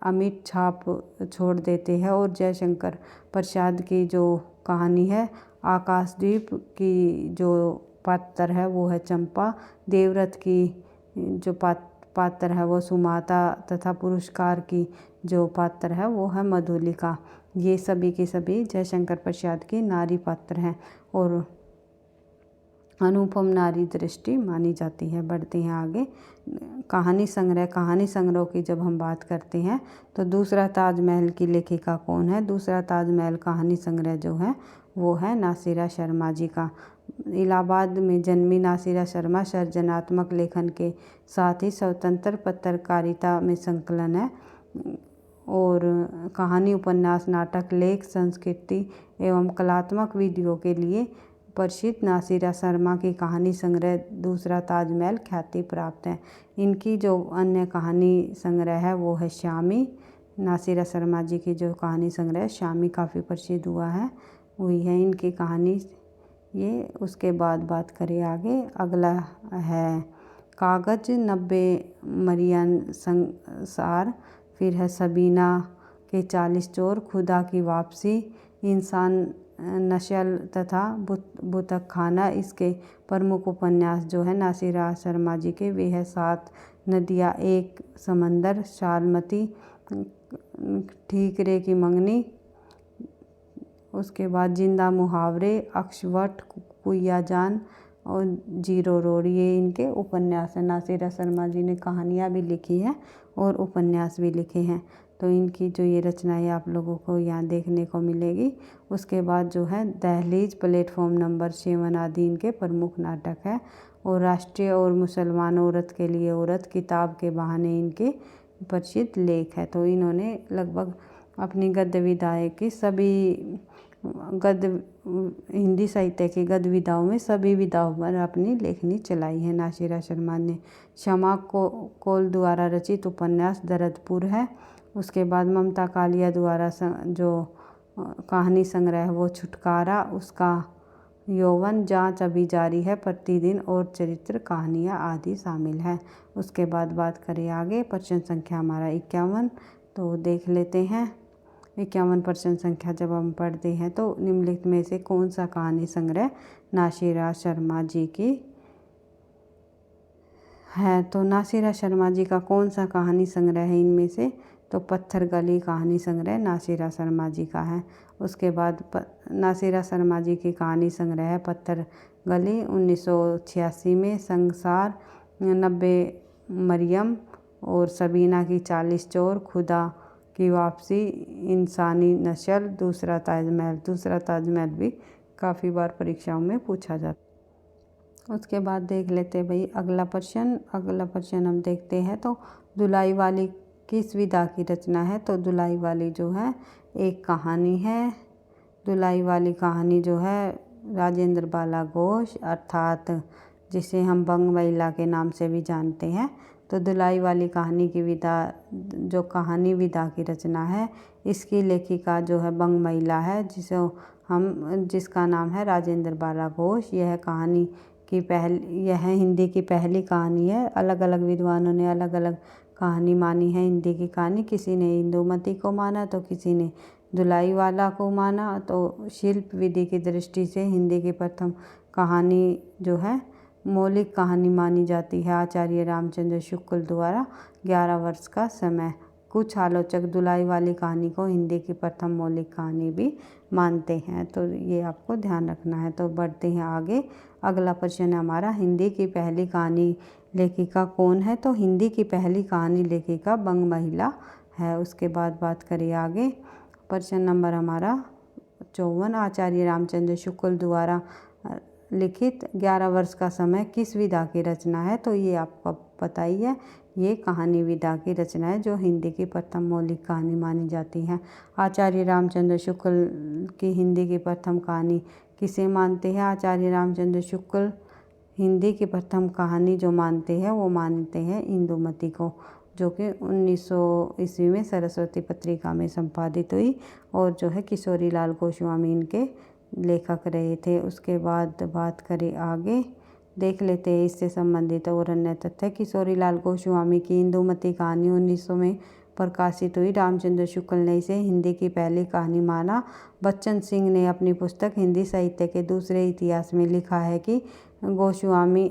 अमिट छाप छोड़ देते हैं। और जयशंकर प्रसाद की जो कहानी है आकाशदीप की जो पात्र है वो है चंपा, देवव्रत की जो पात्र है वो सुमाता तथा पुरस्कार की जो पात्र है वो है मधुलिका। ये सभी के सभी जयशंकर प्रसाद की नारी पात्र हैं और अनुपम नारी दृष्टि मानी जाती है। बढ़ते हैं आगे। कहानी संग्रह की जब हम बात करते हैं तो दूसरा ताजमहल की लेखिका कौन है, दूसरा ताजमहल कहानी संग्रह जो है वो है नासिरा शर्मा जी का। इलाहाबाद में जन्मी नासिरा शर्मा सृजनात्मक लेखन के साथ ही स्वतंत्र पत्रकारिता में संकलन है और कहानी, उपन्यास, नाटक, लेख, संस्कृति एवं कलात्मक विधियों के लिए प्रसिद्ध नासिरा शर्मा की कहानी संग्रह दूसरा ताजमहल ख्याति प्राप्त है। इनकी जो अन्य कहानी संग्रह है वो है श्यामी, नासिरा शर्मा जी की जो कहानी संग्रह शामी काफ़ी प्रसिद्ध हुआ है, वही है इनकी कहानी ये। उसके बाद बात करें आगे, अगला है कागज 90 मरियन संसार, फिर है सबीना के 40 चोर, खुदा की वापसी, इंसान नस्ल तथा बुतख खाना। इसके प्रमुख उपन्यास जो है नासिरा शर्मा जी के वे है 7 नदियाँ, एक समंदर, शालमती, ठीकरे की मंगनी। उसके बाद जिंदा मुहावरे, अक्षवट, कुइया जान और जीरो रोड, ये इनके उपन्यास हैं। नासिरा शर्मा जी ने कहानियाँ भी लिखी हैं और उपन्यास भी लिखे हैं, तो इनकी जो ये रचनाएं आप लोगों को यहाँ देखने को मिलेगी। उसके बाद जो है दहलीज, प्लेटफॉर्म नंबर 7 आदि इनके प्रमुख नाटक है। और राष्ट्रीय और मुसलमान औरत के लिए औरत किताब के बहाने इनके प्रसिद्ध लेख है। तो इन्होंने लगभग अपनी गद्य विधाएँ की सभी हिंदी साहित्य की गद्य विधाओं में सभी विधाओं पर अपनी लेखनी चलाई है नासिरा शर्मा ने। शमा कोल द्वारा रचित उपन्यास दरदपुर है। उसके बाद ममता कालिया द्वारा जो कहानी संग्रह है वो छुटकारा, उसका यौवन, जांच अभी जारी है, प्रतिदिन और चरित्र कहानियाँ आदि शामिल है। उसके बाद बात करें आगे, प्रश्न संख्या हमारा 51, तो देख लेते हैं। 51 प्रश्न संख्या जब हम पढ़ते हैं तो निम्नलिखित में से कौन सा कहानी संग्रह नासिरा शर्मा जी की है। तो नासिरा शर्मा जी का कौन सा कहानी संग्रह है इनमें से, तो पत्थर गली कहानी संग्रह नासिरा शर्मा जी का है। उसके बाद नासिरा शर्मा जी की कहानी संग्रह है पत्थर गली 1986 में, संसार 90 मरियम और सबीना की 40 चोर, खुदा की वापसी, इंसानी नस्ल, दूसरा ताजमहल। दूसरा ताजमहल भी काफ़ी बार परीक्षाओं में पूछा जाता। उसके बाद देख लेते हैं भाई अगला प्रश्न हम देखते हैं। तो दुलाई वाली किस विधा की रचना है। तो दुलाई वाली जो है एक कहानी है। दुलाई वाली कहानी जो है राजेंद्र बाला घोष अर्थात जिसे हम बंग महिला के नाम से भी जानते हैं। तो दुलाई वाली कहानी की विधा जो कहानी विधा की रचना है, इसकी लेखिका जो है बंग महिला है, जिसका नाम है राजेंद्र बाला घोष। यह हिंदी की पहली कहानी है। अलग अलग विद्वानों ने अलग अलग कहानी मानी है हिंदी की कहानी। किसी ने इंदुमती को माना तो किसी ने दुलाई वाला को माना। तो शिल्प विधि की दृष्टि से हिंदी की प्रथम कहानी जो है मौलिक कहानी मानी जाती है आचार्य रामचंद्र शुक्ल द्वारा। 11 वर्ष का समय। कुछ आलोचक दुलाई वाली कहानी को हिंदी की प्रथम मौलिक कहानी भी मानते हैं, तो ये आपको ध्यान रखना है। तो बढ़ते हैं आगे। अगला प्रश्न है हमारा, हिंदी की पहली कहानी लेखिका कौन है। तो हिंदी की पहली कहानी लेखिका बंग महिला है। उसके बाद बात करें आगे, प्रश्न नंबर हमारा 54, आचार्य रामचंद्र शुक्ल द्वारा लिखित 11 वर्ष का समय किस विधा की रचना है। तो ये आपको पता ही है, ये कहानी विधा की रचना है जो हिंदी की प्रथम मौलिक कहानी मानी जाती है। आचार्य रामचंद्र शुक्ल की हिंदी की प्रथम कहानी किसे मानते हैं। आचार्य रामचंद्र शुक्ल हिंदी की प्रथम कहानी जो मानते हैं वो मानते हैं इंदुमती को, जो कि 1900 ईस्वी में सरस्वती पत्रिका में संपादित हुई और जो है किशोरी लाल गोस्वामी इनके लेखक रहे थे। उसके बाद बात करें आगे, देख लेते हैं इससे संबंधित और अन्य तथ्य। किशोरी लाल गोस्वामी की इंदुमती कहानी 1900 में प्रकाशित हुई। रामचंद्र शुक्ल ने इसे हिंदी की पहली कहानी माना। बच्चन सिंह ने अपनी पुस्तक हिंदी साहित्य के दूसरे इतिहास में लिखा है कि गोस्वामी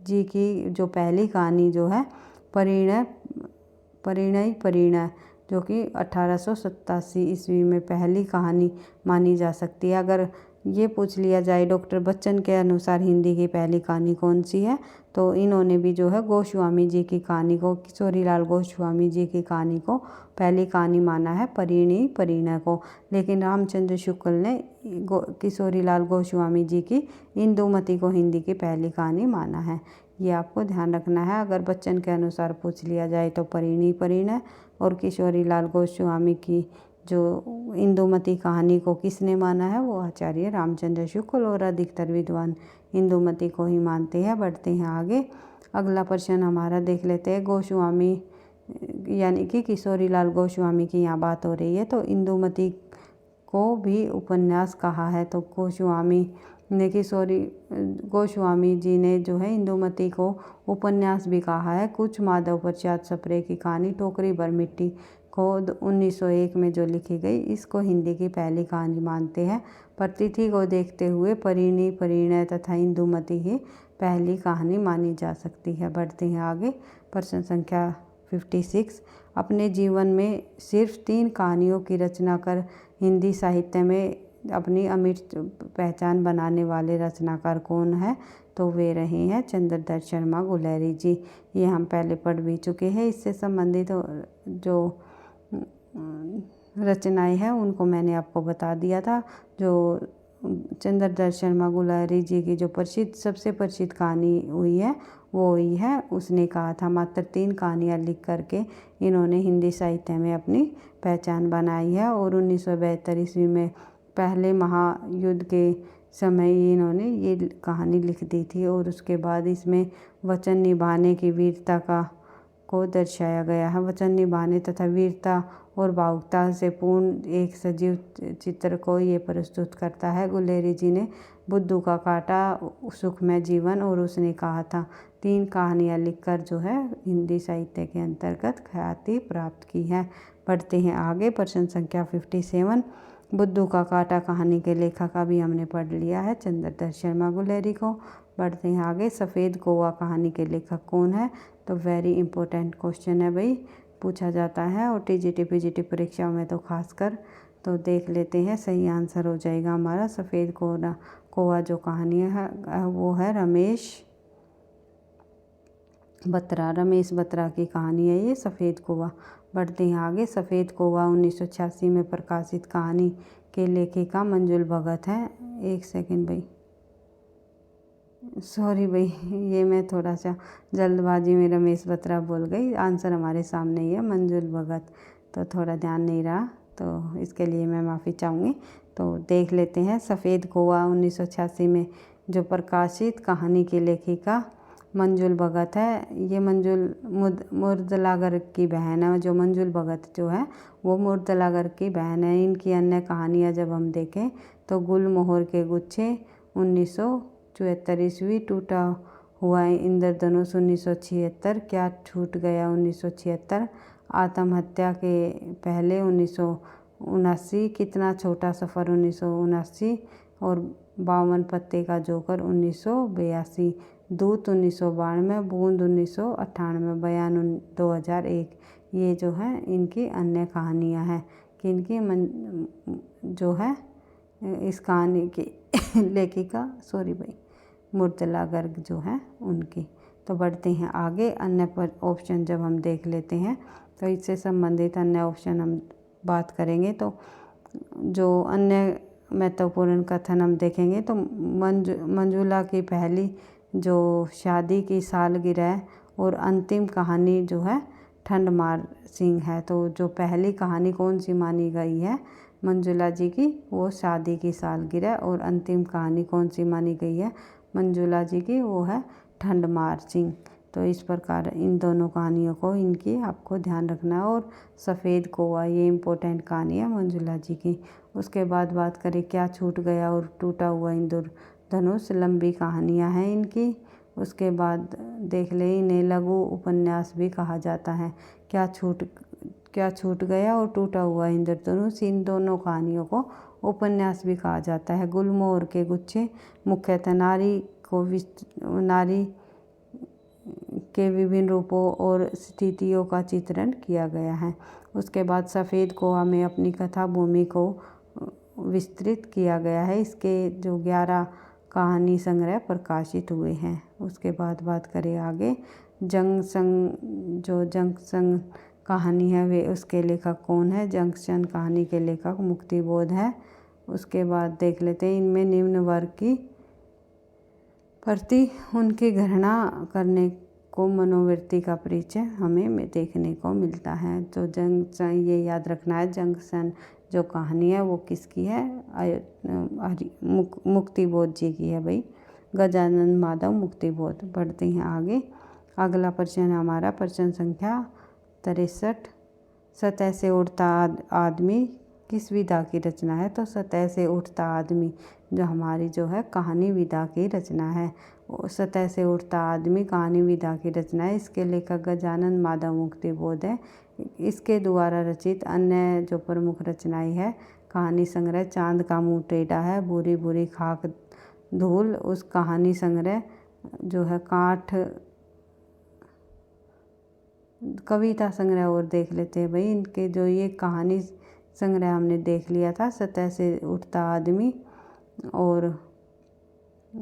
जी की जो पहली कहानी जो है परिणय जो कि 1887 ईस्वी में पहली कहानी मानी जा सकती है। अगर ये पूछ लिया जाए डॉक्टर बच्चन के अनुसार हिंदी की पहली कहानी कौन सी है, तो इन्होंने भी जो है गोस्वामी जी की कहानी को, किशोरी लाल गोस्वामी जी की कहानी को पहली कहानी माना है परिणय को। लेकिन रामचंद्र शुक्ल ने किशोरी लाल गोस्वामी जी की इंदुमती को हिंदी की पहली कहानी माना है। ये आपको ध्यान रखना है। अगर बच्चन के अनुसार पूछ लिया जाए तो परिणय, और किशोरी लाल गोस्वामी की जो इंदुमती कहानी को किसने माना है, वो आचार्य रामचंद्र शुक्ल, और अधिकतर विद्वान इंदुमती को ही मानते हैं। बढ़ते हैं आगे। अगला प्रश्न हमारा देख लेते हैं, गोस्वामी यानी कि किशोरीलाल गोस्वामी की यहाँ बात हो रही है। तो इंदुमती को भी उपन्यास कहा है। तो गोस्वामी जी ने जो है इंदुमती को उपन्यास भी कहा है। कुछ माधव प्रसाद सप्रे की कहानी टोकरी भर मिट्टी को 1901 में जो लिखी गई, इसको हिंदी की पहली कहानी मानते हैं। पर तिथि को देखते हुए परिणय तथा इंदुमती ही पहली कहानी मानी जा सकती है। बढ़ते हैं आगे। प्रश्न संख्या 56। अपने जीवन में सिर्फ 3 कहानियों की रचना कर हिंदी साहित्य में अपनी अमिट पहचान बनाने वाले रचनाकार कौन है? तो वे रहे हैं चंद्रदत्त शर्मा गुलेरी जी। ये हम पहले पढ़ भी चुके हैं। इससे संबंधित जो रचनाएं हैं उनको मैंने आपको बता दिया था। जो चंद्रदत्त शर्मा गुलेरी जी की जो सबसे प्रसिद्ध कहानी हुई है वो हुई है, उसने कहा था मात्र 3 कहानियाँ लिख करके इन्होंने हिंदी साहित्य में अपनी पहचान बनाई है। और 1972 ईस्वी में पहले महायुद्ध के समय इन्होंने ये कहानी लिख दी थी। और उसके बाद इसमें वचन निभाने की वीरता को दर्शाया गया है। वचन निभाने तथा वीरता और भावुकता से पूर्ण एक सजीव चित्र को ये प्रस्तुत करता है। गुलेरी जी ने बुद्धू का काटा, सुखमय जीवन और उसने कहा था 3 कहानियाँ लिखकर जो है हिंदी साहित्य के अंतर्गत ख्याति प्राप्त की है। पढ़ते हैं आगे। प्रश्न संख्या 57। बुद्धू का काटा कहानी के लेखक अभी हमने पढ़ लिया है चंद्रदत्त शर्मा गुलेरी को। बढ़ते हैं आगे। सफ़ेद कौवा कहानी के लेखक कौन है? तो वेरी इंपॉर्टेंट क्वेश्चन है भाई, पूछा जाता है और टीजीटी पीजीटी परीक्षाओं में तो खासकर। तो देख लेते हैं, सही आंसर हो जाएगा हमारा सफ़ेद कौवा जो कहानी है वो है रमेश बत्रा की कहानी है ये सफ़ेद कौवा। बढ़ते हैं आगे। सफ़ेद कौवा 1986 में प्रकाशित कहानी के लेखिका मंजुल भगत है। एक सेकंड भाई, सॉरी भाई, ये मैं थोड़ा सा जल्दबाजी में रमेश बत्रा बोल गई। आंसर हमारे सामने ही है मंजुल भगत, तो थोड़ा ध्यान नहीं रहा, तो इसके लिए मैं माफ़ी चाहूँगी। तो देख लेते हैं। सफ़ेद कौवा 1986 में जो प्रकाशित कहानी की लेखिका मंजुल भगत है। ये मुर्दला गर्ग की बहन है। जो मंजुल भगत जो है वो मुर्दला गर्ग की बहन है। इनकी अन्य कहानियाँ जब हम देखें तो गुलमोहर के गुच्छे 1974 ईस्वी, टूटा हुआ इंद्रधनुष 1976, क्या छूट गया 1976, आत्महत्या के पहले 1979, कितना छोटा सफ़र 1979 और 52 पत्ते का जोकर 1982, दूत 1992, बूंद 1998, बयान 2001। ये जो है इनकी अन्य कहानियाँ हैं। किनकी जो है इस कहानी की लेखिका मुर्तला गर्ग जो है उनकी। तो बढ़ते हैं आगे। अन्य पर ऑप्शन जब हम देख लेते हैं तो इससे संबंधित अन्य ऑप्शन हम बात करेंगे। तो जो अन्य महत्वपूर्ण कथन हम देखेंगे तो मंजुला की पहली जो शादी की सालगिरह और अंतिम कहानी जो है ठंडमार सिंह है। तो जो पहली कहानी कौन सी मानी गई है मंजुला जी की, वो शादी की सालगिरह, और अंतिम कहानी कौन सी मानी गई है मंजुला जी की, वो है ठंडमार सिंह। तो इस प्रकार इन दोनों कहानियों को इनकी आपको ध्यान रखना है। और सफ़ेद कौवा ये इम्पोर्टेंट कहानी है मंजुला जी की। उसके बाद बात करें क्या छूट गया और टूटा हुआ इंद्रधनुष, लंबी कहानियाँ हैं इनकी। उसके बाद देख ले इन्हें लघु उपन्यास भी कहा जाता है। क्या छूट गया और टूटा हुआ इंद्रधनुष, इन दोनों कहानियों को उपन्यास भी कहा जाता है। गुलमोहर के गुच्छे मुख्यतः नारी के विभिन्न रूपों और स्थितियों का चित्रण किया गया है। उसके बाद सफ़ेद कौवा में अपनी कथा भूमि को विस्तृत किया गया है। इसके जो 11 कहानी संग्रह प्रकाशित हुए हैं। उसके बाद बात करें आगे। जंक्शन कहानी है वे उसके लेखक कौन है? जंक्शन कहानी के लेखक मुक्तिबोध है। उसके बाद देख लेते हैं इनमें निम्न वर्ग की प्रति उनकी घृणा करने को मनोवृत्ति का परिचय हमें देखने को मिलता है। तो जंक्शन, ये याद रखना है, जंक्शन जो कहानी है वो किसकी है? मुक्तिबोध जी की है भाई, गजानन माधव मुक्तिबोध। बढ़ते हैं आगे। अगला प्रश्न है हमारा प्रश्न संख्या 63। सतह से उड़ता आदमी किस विधा की रचना है? तो सतह से उठता आदमी जो हमारी जो है कहानी विधा की रचना है। सतह से उठता आदमी कहानी विधा की रचना है। इसके लेखक गजानन माधव मुक्तिबोध है। इसके द्वारा रचित अन्य जो प्रमुख रचनाएं है कहानी संग्रह चांद का मुंह टेढ़ा है, बुरी बुरी खाक धूल। उस कहानी संग्रह जो है काठ कविता संग्रह और देख लेते हैं भाई। इनके जो ये कहानी संग्रह हमने देख लिया था, सतह से उठता आदमी और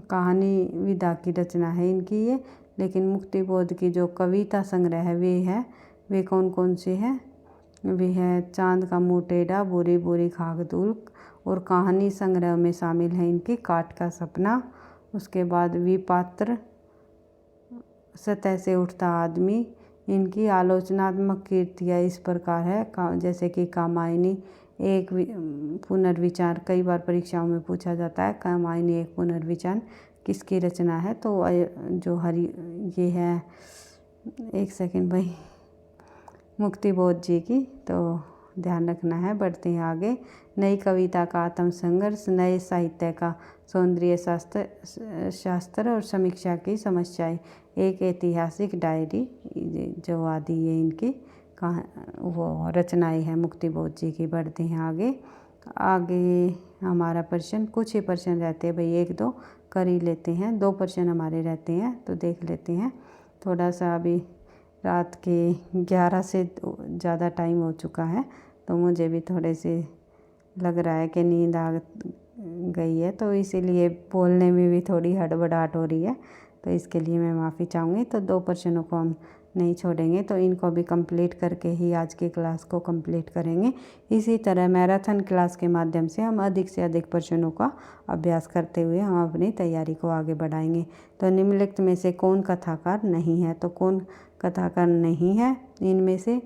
कहानी विधा की रचना है इनकी ये। लेकिन मुक्तिबोध की जो कविता संग्रह है वे कौन कौन सी है? वे है चांद का मुंह टेढ़ा, बुरी बुरी खाक धूल। और कहानी संग्रह में शामिल है इनकी काठ का सपना। उसके बाद विपात्र, सतह से उठता आदमी। इनकी आलोचनात्मक कृतियाँ इस प्रकार है जैसे कि कामायनी एक पुनर्विचार, कई बार परीक्षाओं में पूछा जाता है कामायनी एक पुनर्विचार किसकी रचना है? तो जो ये है, एक सेकंड भाई, मुक्तिबोध जी की। तो ध्यान रखना है। बढ़ते हैं आगे। नई कविता का आत्मसंघर्ष, नए साहित्य का सौंदर्य शास्त्र और समीक्षा की समस्याएं, एक ऐतिहासिक डायरी, जो आदि ये इनकी वो रचनाएं हैं मुक्तिबोध जी की। बढ़ते हैं आगे हमारा प्रश्न, कुछ ही प्रश्न रहते हैं भाई, 1-2 कर ही लेते हैं। 2 प्रश्न हमारे रहते हैं तो देख लेते हैं। थोड़ा सा अभी रात के 11 से ज़्यादा टाइम हो चुका है तो मुझे भी थोड़े से लग रहा है कि नींद आ गई है, तो इसीलिए बोलने में भी थोड़ी हड़बड़ाहट हो रही है, तो इसके लिए मैं माफ़ी चाहूँगी। तो 2 प्रश्नों को हम नहीं छोड़ेंगे, तो इनको भी कंप्लीट करके ही आज की क्लास को कंप्लीट करेंगे। इसी तरह मैराथन क्लास के माध्यम से हम अधिक से अधिक प्रश्नों का अभ्यास करते हुए हम अपनी तैयारी को आगे बढ़ाएंगे। तो निम्नलिखित में से कौन कथाकार नहीं है? तो कौन कथाकार नहीं है इनमें से?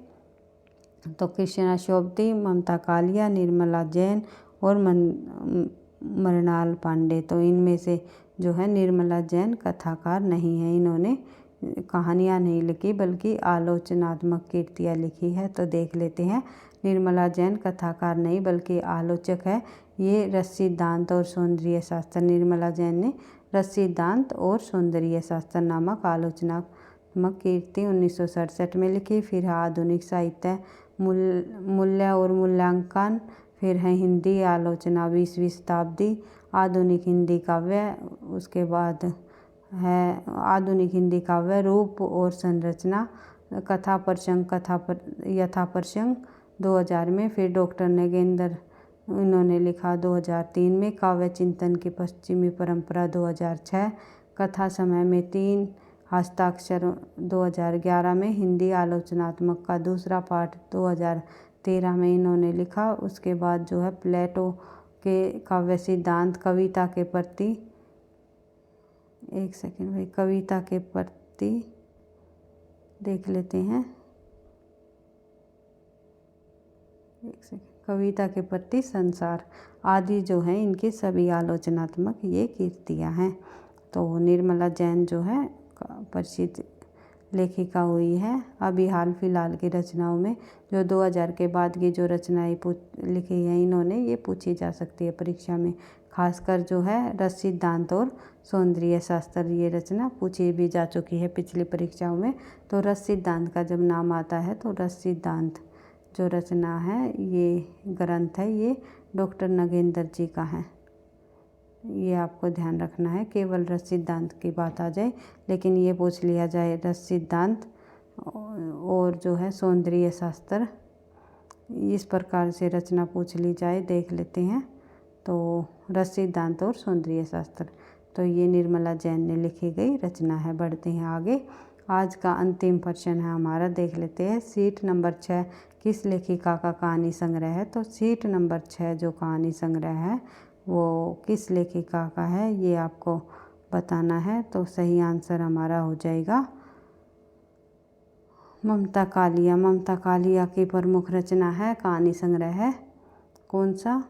तो कृष्णा शोभती, ममता कालिया, निर्मला जैन और मृणाल पांडे। तो इनमें से जो है निर्मला जैन कथाकार नहीं है। इन्होंने कहानियाँ नहीं लिखी बल्कि आलोचनात्मक कृतियाँ लिखी है। तो देख लेते हैं। निर्मला जैन कथाकार नहीं बल्कि आलोचक है। ये रस सिद्धांत और सौंदर्य शास्त्र, निर्मला जैन ने रस सिद्धांत और सौंदर्य शास्त्र नामक आलोचनात्मक कृति 1967 में लिखी। फिर है आधुनिक साहित्य, मूल्य और मूल्यांकन। फिर है हिंदी आलोचना 20वीं शताब्दी, आधुनिक हिंदी काव्य। उसके बाद है आधुनिक हिंदी काव्य, रूप और संरचना, कथा प्रसंग यथा प्रसंग 2000 में। फिर डॉक्टर नगेंद्र इन्होंने लिखा 2003 में। काव्य चिंतन की पश्चिमी परंपरा 2006, कथा समय में 3 हस्ताक्षर 2011 में। हिंदी आलोचनात्मक का दूसरा पाठ 2013 में इन्होंने लिखा। उसके बाद जो है प्लेटो के काव्य सिद्धांत, कविता के प्रति, एक सेकंड भाई, कविता के प्रति देख लेते हैं, एक सेकंड, कविता के प्रति संसार आदि जो है इनकी सभी आलोचनात्मक ये कृतियाँ हैं। तो निर्मला जैन जो है प्रसिद्ध लेखिका हुई है। अभी हाल फिलहाल की रचनाओं में जो 2000 के बाद की जो रचनाएं लिखी हैं इन्होंने, ये पूछी जा सकती है परीक्षा में। खासकर जो है रस सिद्धांत और सौंदर्य शास्त्र, ये रचना पूछी भी जा चुकी है पिछली परीक्षाओं में। तो रस सिद्धांत का जब नाम आता है तो रस सिद्धांत जो रचना है, ये ग्रंथ है, ये डॉक्टर नगेंद्र जी का है। ये आपको ध्यान रखना है, केवल रस सिद्धांत की बात आ जाए, लेकिन ये पूछ लिया जाए रस सिद्धांत और जो है सौंदर्य शास्त्र, इस प्रकार से रचना पूछ ली जाए, देख लेते हैं। तो रस सिद्धांत और सौंदर्य शास्त्र, तो ये निर्मला जैन ने लिखी गई रचना है। बढ़ते हैं आगे। आज का अंतिम प्रश्न है हमारा, देख लेते हैं। सीट नंबर 6 किस लेखिका का कहानी संग्रह है? तो सीट नंबर 6 जो कहानी संग्रह है वो किस लेखिका का है, ये आपको बताना है। तो सही आंसर हमारा हो जाएगा ममता कालिया। ममता कालिया की प्रमुख रचना है, कहानी संग्रह है कौन सा?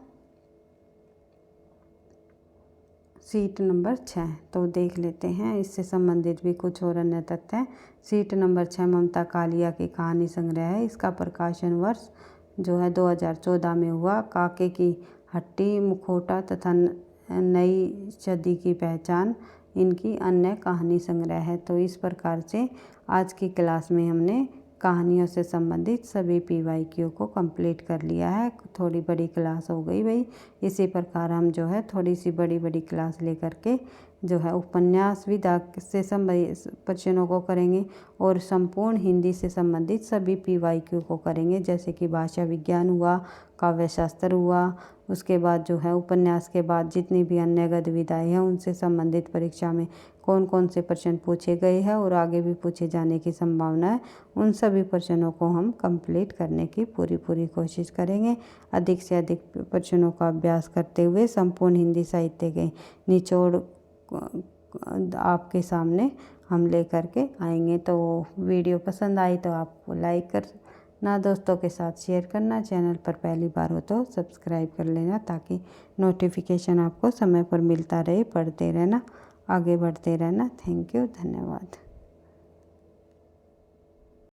सीट नंबर 6 तो देख लेते हैं, इससे संबंधित भी कुछ और अन्य तथ्य हैं। सीट नंबर 6 ममता कालिया की कहानी संग्रह है। इसका प्रकाशन वर्ष जो है 2014 में हुआ। काके की हट्टी, मुखौटा तथा नई सदी की पहचान इनकी अन्य कहानी संग्रह है। तो इस प्रकार से आज की क्लास में हमने कहानियों से संबंधित सभी PYQ को कंप्लीट कर लिया है। थोड़ी बड़ी क्लास हो गई भाई, इसी प्रकार हम जो है थोड़ी सी बड़ी बड़ी क्लास लेकर के जो है उपन्यास विधा से संबंधित प्रश्नों को करेंगे और संपूर्ण हिंदी से संबंधित सभी PYQ को करेंगे, जैसे कि भाषा विज्ञान हुआ, काव्य शास्त्र हुआ, उसके बाद जो है उपन्यास के बाद जितनी भी अन्य गतिविधियाँ हैं उनसे संबंधित परीक्षा में कौन कौन से प्रश्न पूछे गए हैं और आगे भी पूछे जाने की संभावना है, उन सभी प्रश्नों को हम कंप्लीट करने की पूरी कोशिश करेंगे। अधिक से अधिक प्रश्नों का अभ्यास करते हुए संपूर्ण हिंदी साहित्य के निचोड़ आपके सामने हम लेकर के आएंगे। तो वीडियो पसंद आई तो आप लाइक करना, दोस्तों के साथ शेयर करना, चैनल पर पहली बार हो तो सब्सक्राइब कर लेना ताकि नोटिफिकेशन आपको समय पर मिलता रहे। पढ़ते रहना, आगे बढ़ते रहना। थैंक यू, धन्यवाद।